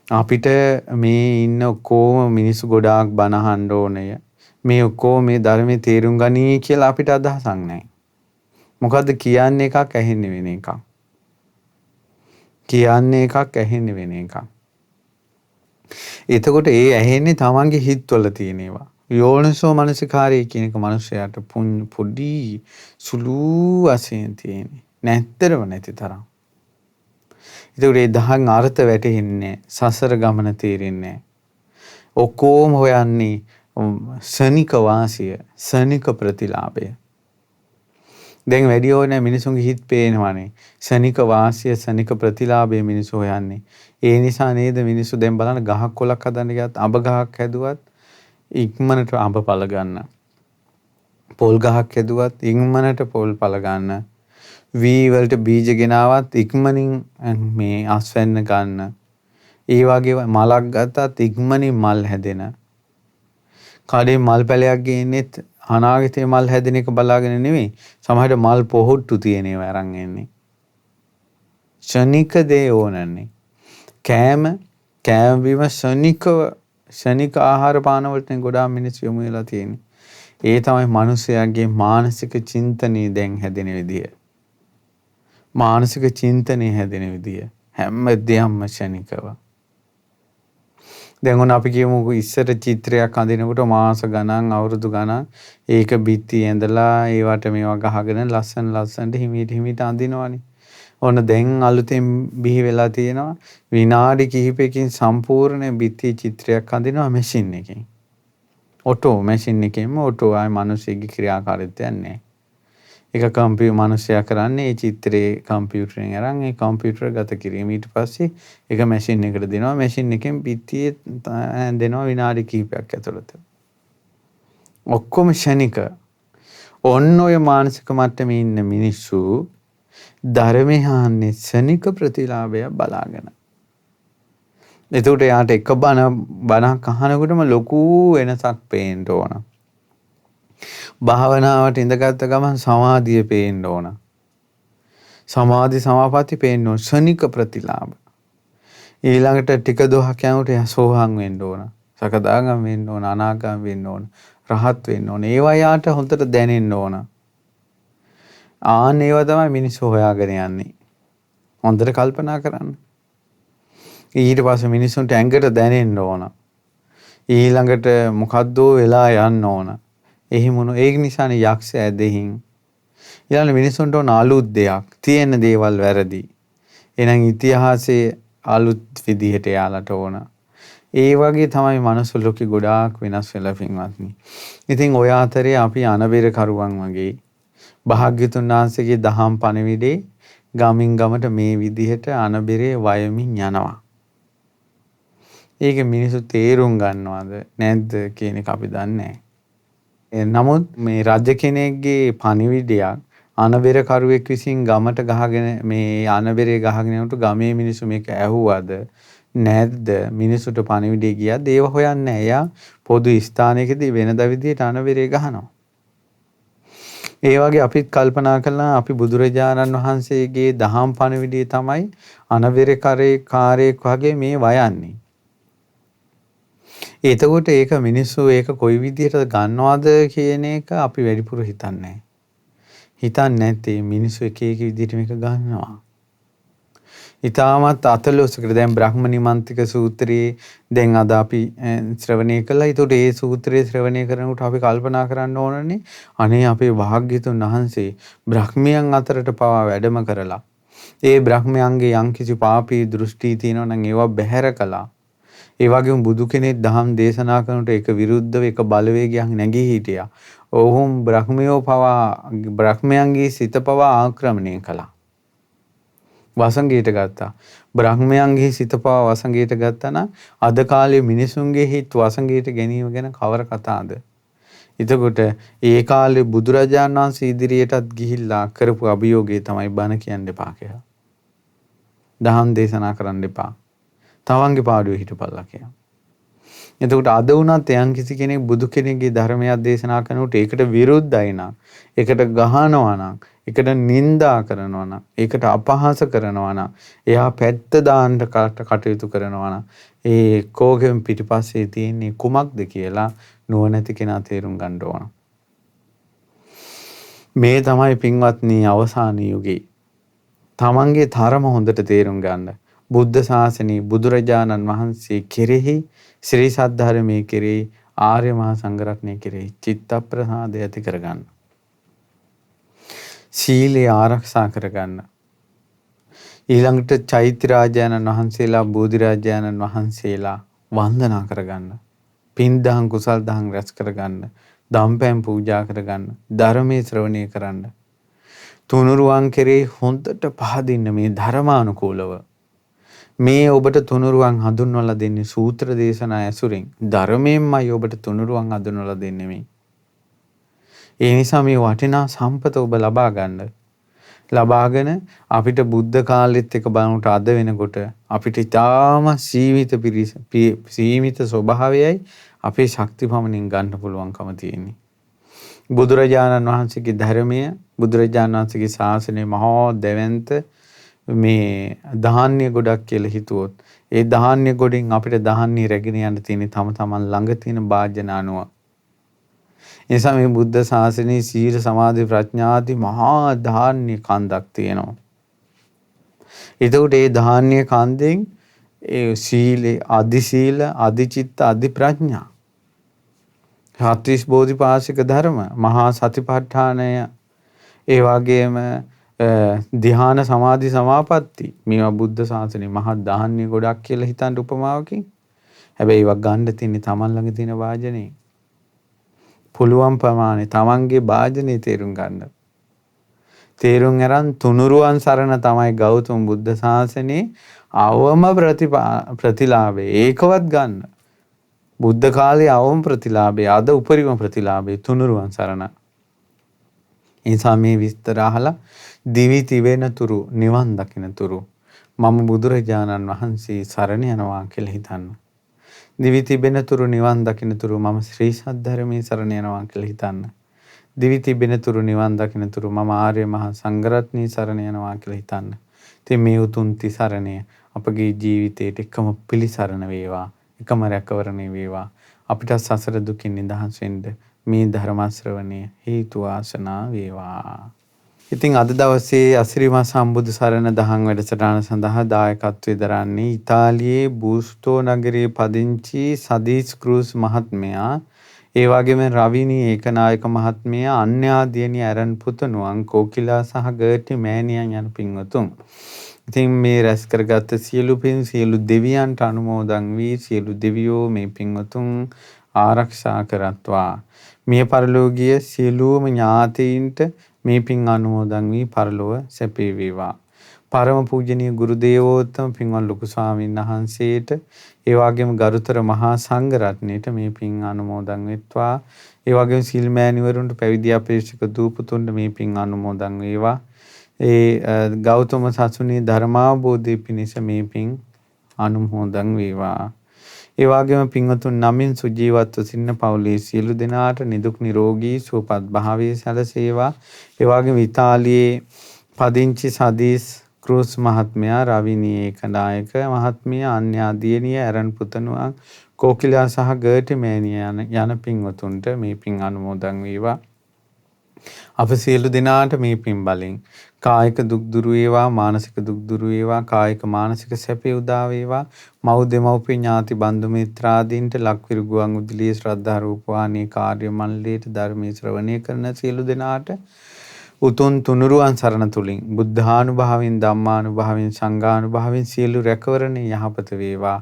අපිට මේ ඉන්න ඔක්කොම මිනිස්සු ගොඩාක් බණ අහන්න ඕනේ. මේ ඔක්කොම මේ ධර්මයේ තේරුම් ගනී කියලා අපිට අදහසක් නැහැ. මොකද්ද කියන්නේ එකක් ඇහෙන්නේ වෙන එකක්. කියන්නේ එකක් ඇහෙන්නේ වෙන එකක්. එතකොට ඒ ඇහෙන්නේ තමන්ගේ හිතවල තියෙන ඒවා. යෝනිසෝ මනසිකාරය කියන එක මිනිස්යාට පොඩි සුළු වශයෙන් තියෙන්නේ. නැත්තරම නැති තරම්. ඒකට ඒ දහන් අර්ථ වැටෙන්නේ සසර ගමන තේරෙන්නේ. ඔක්කොම හොයන්නේ ශනික වාසිය, ශනික ප්‍රතිලාභය. දැන් වැඩි ඕනේ මිනිසුන්ගේ හිත පේනවනේ. ශනික වාසිය, ශනික ප්‍රතිලාභය මිනිස්සු හොයන්නේ. ඒ නිසා නේද මිනිස්සු දැන් බලන්න ගහක් කොලක් හදන්න ගියත් අඹ ගහක් හැදුවත් ඉක්මනට අඹ පල ගන්න. පොල් ගහක් හැදුවත් ඉක්මනට පොල් පල ගන්න. වී වලට බීජ ගෙනාවත් ඉක්මනින් මේ අස්වැන්න ගන්න. ඒ වගේ මලක් ගත්තත් ඉක්මනින් මල් හැදෙන. කඩේ මල් පැලයක් ගේන්නෙත් අනාගතේ මල් හැදෙන එක බලාගෙන නෙවෙයි. සමහරට මල් පොහොට්ටු තියෙන ඒවා අරන් එන්නේ. ශනික දේ ඕනන්නේ. කෑම බීම ශනික ආහාර පාන වලට ගොඩාක් මිනිස්සු යොමු වෙලා තියෙන්නේ. ඒ තමයි මිනිස්යාගේ මානසික චින්තනයේ දැන් හැදෙන විදිය. මානසික චින්තනයේ හැදෙන විදිය හැම දෙයක්ම ශනිකව. දැන් අපි කියමු ඉස්සර චිත්‍රයක් අඳිනකොට මාස ගණන් අවුරුදු ගණන් ඒක බිත්ති ඇඳලා ඒවට මේවා ගහගෙන ලස්සනට හිමීට අඳිනවනේ. ඔන්න දැන් අලුතෙන් බිහි වෙලා තියෙනවා විනාඩි කිහිපයකින් සම්පූර්ණ බිත්ති චිත්‍රයක් අඳිනවා මැෂින් එකකින්. මැෂින් එකෙන්ම ආයි මිනිස්සෙගේ ක්‍රියාකාරීත්වයක් නැහැ. ඒක මිනිස්සයා කරන්නේ ඒ චිත්‍රේ කම්පියුටරෙන් අරන් ඒ කම්පියුටර් ගත කිරීම ඊට පස්සේ ඒක මැෂින් එකට දෙනවා. මැෂින් එකෙන් පිටියේ දෙනවා විනාඩි කිහිපයක් ඇතුළත. ඔක්කොම ෂණික. ඔන්න ඔය මානසික මට්ටමේ ඉන්න මිනිස්සු ධර්මයේ හාන්නේ ෂණික ප්‍රතිලාභය බලාගෙන. එතකොට යාට එක බණක් අහනකොටම ලොකු වෙනසක් පේන්න ඕන. භාවනාවට ඉඳගත්ත ගමන් සමාධිය පේන්න ඕන. සමාධි සමාපatti පේන්න ඕන. ශනික ප්‍රතිලාභ. ඊළඟට ටික දොහක් යනකොට සෝහං වෙන්න ඕන. සකදාගාම වෙන්න ඕන. අනාගාම වෙන්න ඕන. රහත් වෙන්න ඕන. ඒවා යාට හොඳට දැනෙන්න ඕන. ඒවා තමයි මිනිස්සු හොයාගෙන යන්නේ. හොඳට කල්පනා කරන්න. ඊට පස්සේ මිනිස්සුන්ට ඇඟට දැනෙන්න ඕන. ඊළඟට මොකද්දෝ වෙලා යන්න ඕන. එහෙමනෝ ඒක නිසානේ යක්ෂ ඇදෙහින් ඊළඟ මිනිස්සුන්ට ඕන අලුත් දෙයක් තියෙන දේවල් වැරදි. එහෙනම් ඉතිහාසයේ අලුත් විදිහට යාලට ඕන. ඒ වගේ තමයි මනුස්ස ලෝකේ ගොඩාක් වෙනස් වෙලා පින්වත්නි. ඉතින් ඔය අතරේ අපි අනබෙර කරුවන් වගේ භාග්‍යතුන් වහන්සේගේ දහම් පණිවිඩේ ගමින් ගමට මේ විදිහට අනබෙරේ වයමින් යනවා. ඒක මිනිස්සු තේරුම් ගන්නවද නැද්ද කියන එක අපි දන්නේ නැහැ. නමුත් මේ රජ කෙනෙක්ගේ පණිවිඩයක් අනබෙරකරුවෙක් විසින් ගමට ගහගෙන මේ අනබෙරේ ගහගෙන යනකොට ගමේ මිනිස්සු මේක ඇහුවද නැද්ද මිනිසුන්ට පණිවිඩය ගියද ඒව හොයන්නේ නැහැ. එයා පොදු ස්ථානයකදී වෙනද විදියට අනබෙරේ ගහනවා. ඒ වගේ අපිත් කල්පනා කළා අපි බුදුරජාණන් වහන්සේගේ දහම් පණිවිඩය තමයි අනබෙරේ කාරයෙක් වගේ මේ වයන්නේ. එතකොට ඒක මිනිස්සු ඒක කොයි විදිහට ගන්නවද කියන එක අපි වැඩිපුර හිතන්නේ නැහැ. හිතන්නේ නැත්තේ මිනිස්සු එක එක විදිහට මේක ගන්නවා. ඊටමත් අතලොස්සකට දැන් බ්‍රහ්ම නිමන්තික සූත්‍රයේ දැන් අද අපි ශ්‍රවණය කළා. ඒතකොට ඒ සූත්‍රයේ ශ්‍රවණය කරනකොට අපි කල්පනා කරන්න ඕනනේ අනේ අපේ භාග්‍යතුන් වහන්සේ බ්‍රහ්මයන් අතරට පවා වැඩම කරලා ඒ බ්‍රහ්මයන්ගේ යම්කිසි පාපී දෘෂ්ටි තියෙනවා නම් ඒවා බැහැර කළා. ඒ වගේම බුදු කෙනෙක් දහම් දේශනා කරනකොට ඒක විරුද්ධව ඒක බලවේගයක් නැගී හිටියා. ඔවුන් බ්‍රහ්මයෝ පවා බ්‍රහ්මයන්ගේ සිත පවා ආක්‍රමණය කළා. වසඟයට ගත්තා. බ්‍රහ්මයන්ගේ සිත පවා වසඟයට ගත්තා නම් අද කාලේ මිනිසුන්ගේ හිත වසඟයට ගැනීම ගැන කවර කතාවද? එතකොට ඒ කාලේ බුදුරජාණන් වහන්සේ ඉදිරියටත් ගිහිල්ලා කරපු අභියෝගය තමයි බණ කියන්න එපා කියලා. දහම් දේශනා කරන්න එපා. තවන්ගේ පාඩුවේ හිටපල්ලා කියලා. එතකොට අද වුණත් යම් කිසි කෙනෙක් බුදු කෙනෙක්ගේ ධර්මයක් දේශනා කරනකොට ඒකට විරුද්ධයි නම්, ඒකට ගහනවා නම්, ඒකට නිඳා කරනවා නම්, ඒකට අපහාස කරනවා නම්, එයා පැත්ත දාන්න කටයුතු කරනවා නම්, ඒ කෝගෙන් පිටිපස්සේ තියෙන්නේ කුමක්ද කියලා නුවණැති කෙනා තේරුම් ගන්න ඕන. මේ තමයි පින්වත්නි අවසාන යුගයේ. තමන්ගේ ධර්ම හොඳට තේරුම් ගන්න. බුද්ධ ශාසනයේ බුදුරජාණන් වහන්සේ කෙරෙහි ශ්‍රී සද්ධර්මයේ කෙරෙහි ආර්ය මහා සංඝරත්නය කෙරෙහි චිත්ත ප්‍රසාදය ඇති කරගන්න. සීලය ආරක්ෂා කරගන්න. ඊළඟට චෛත්‍ය රාජානන් වහන්සේලා බෝධි රාජානන් වහන්සේලා වන්දනා කරගන්න. පින් දහම් කුසල් දහම් රැස් කරගන්න. දම්පැන් පූජා කරගන්න. ධර්මයේ ශ්‍රවණය කරන්න. තුනුරුවන් කෙරෙහි හොඳට පහදින්න මේ ධර්මානුකූලව. මේ ඔබට තුනුරුවන් හඳුන්වලා දෙන්නේ සූත්‍ර දේශනා ඇසුරින්. ධර්මයෙන්මයි ඔබට තුනුරුවන් හඳුන්වලා දෙන්නේ මේ. ඒ නිසා මේ වටිනා සම්පත ඔබ ලබා ගන්න. ලබාගෙන අපිට බුද්ධ කාලෙත් එක බලනකොට අද වෙනකොට අපිට ඊටාම සීමිත ස්වභාවයයි අපේ ශක්ති පමණින් ගන්න පුළුවන්කම තියෙන්නේ. බුදුරජාණන් වහන්සේගේ ධර්මය, බුදුරජාණන් වහන්සේගේ ශාසනය මහා දෙවන්ත මේ ධාන්‍ය ගොඩක් කියලා හිතුවොත් ඒ ධාන්‍ය ගොඩින් අපිට ධාන්‍ය රැගෙන යන්න තියෙන තම තමන් ළඟ තියෙන වාජන අනුව. ඒ නිසා මේ බුද්ධ ශාසනයේ සීල සමාධි ප්‍රඥාදී මහා ධාන්‍ය කන්දක් තියෙනවා. ඒකට ඒ ධාන්‍ය කන්දෙන් ඒ සීලේ අදි සීල අදි චිත්ත අදි ප්‍රඥා හත්තිස් බෝධිපාශික ධර්ම මහා සතිපට්ඨානය ඒ වගේම ධ්‍යාන සමාධි සමාපatti මේවා බුද්ධ ශාසනයේ මහා ධාන්‍ය ගොඩක් කියලා හිතන්න උපමාවකින්. හැබැයි ඒවා ගන්න තියෙන්නේ තමන් ළඟ තියෙන වාජනේ. පුළුවන් ප්‍රමාණය තමන්ගේ වාජනේ තේරුම් ගන්න. තේරුම් අරන් තුනුරුවන් සරණ තමයි ගෞතම බුද්ධ ශාසනයේ අවම ප්‍රතිලාභේ ඒකවත් ගන්න. බුද්ධ කාලයේ අවම ප්‍රතිලාභේ අද උපරිම ප්‍රතිලාභේ තුනුරුවන් සරණ. එනිසා මේ විස්තර අහලා දිවි තිබෙන තුරු නිවන් දකින තුරු මම බුදුරජාණන් වහන්සේ සරණ යනවා කියලා හිතන්න. දිවි තිබෙන තුරු නිවන් දකින තුරු මම ශ්‍රී සද්ධර්මයේ සරණ යනවා කියලා හිතන්න. දිවි තිබෙන තුරු නිවන් දකින තුරු මම ආර්ය මහා සංඝරත්නයේ සරණ යනවා කියලා හිතන්න. ඉතින් මේ උතුම් තිසරණය අපගේ ජීවිතේට එකම පිළිසරණ වේවා, එකම රැකවරණය වේවා. අපිට සසර දුකින් නිදහස් වෙන්න මේ ධර්ම ශ්‍රවණය හේතු වාසනා වේවා. ඉතින් අද දවසේ අසිරිමත් සම්බුදු සරණ දහම් වැඩසටහන සඳහා දායකත්වයෙන් දරන්නේ ඉතාලියේ බූස්ටෝ නගරයේ පදිංචි සදීස් ක්‍රූස් මහත්මයා, ඒ වගේම රවිනී ඒකනායක මහත්මයා, අන්‍යා දියණිය ඇරන් පුතණුවන් කෝකිලා සහ ගර්ටි මෑණියන් යන පින්වතුන්. ඉතින් මේ රැස් කරගත් සියලු පින් සියලු දෙවියන්ට අනුමෝදන් වී සියලු දෙවියෝ මේ පින්වතුන් ආරක්ෂා කරත්වා. මිය පරලෝකීය සියලුම ඥාතීන්ට මේ පින් අනුමෝදන් වී පරලොව සැපේ වේවා. පරම පූජනීය ගුරු දේවෝත්තම පින්වත් ලොකු ස්වාමීන් වහන්සේට ඒ වගේම ගරුතර මහා සංඝ රත්නයට මේ පින් අනුමෝදන් වෙත්වා. ඒ වගේම සිල් මෑණිවරුන්ට පැවිදි අපේක්ෂක දූපතුන්ට මේ පින් අනුමෝදන් වේවා. ඒ ගෞතම සසුනේ ධර්මාවබෝධය පිණිස මේ පින් අනුමෝදන් වේවා. ඒ වගේම පින්වතුන් නමින් සුජීවත්ව සිටින පවුලේ සියලු දෙනාට නිදුක් නිරෝගී සුවපත් භාවයේ සැලසේවා. ඒ වගේම ඉතාලියේ පදිංචි සදීස් ක්‍රූස් මහත්මයා, රවිනී ඒකනායක මහත්මිය, අන්‍යා දියණිය, ඇරන් පුතණුවන්, කෝකිලා සහ ගර්ටි මෑණිය යන පින්වතුන්ට මේ පින් අනුමෝදන් වේවා. අප සියලු දෙනාට මේ පින් බලෙන් කායික දුක් දුරු වේවා, මානසික දුක් දුරු වේවා, කායික මානසික සැපේ උදා වේවා. මව් දෙමව්පිය ඥාති බන්දු මිත්‍රාදීන්ට ලක්විරු ගුවන් උදලියේ ශ්‍රද්ධා රූපවාහිනී කාර්ය මණ්ඩලයට ධර්මයේ ශ්‍රවණය කරන සියලු දෙනාට උතුම් තුනුරුවන් සරණ තුලින් බුද්ධානුභාවයෙන්, ධම්මානුභාවයෙන්, සංඝානුභාවයෙන් සියලු රැකවරණේ යහපත වේවා.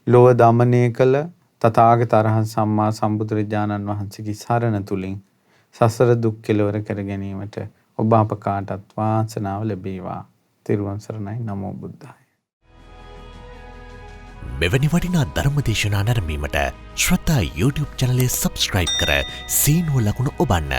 ලෝව දමනය කළ තථාගත අරහත් සම්මා සම්බුදුරජාණන් වහන්සේගේ සරණ තුලින් සසර දුක් කෙලවර කර ගැනීමට ඔබ අප කාටත් වාසනාව ලැබේවා. තෙරුවන් සරණයි. නමෝ බුද්ධාය. මෙවැනි වටිනා ධර්මදේශනා නැරඹීමට ශ්‍රද්ධා YouTube චැනලය සබ්ස්ක්‍රයිබ් කර සීනුව ලකුණ ඔබන්න.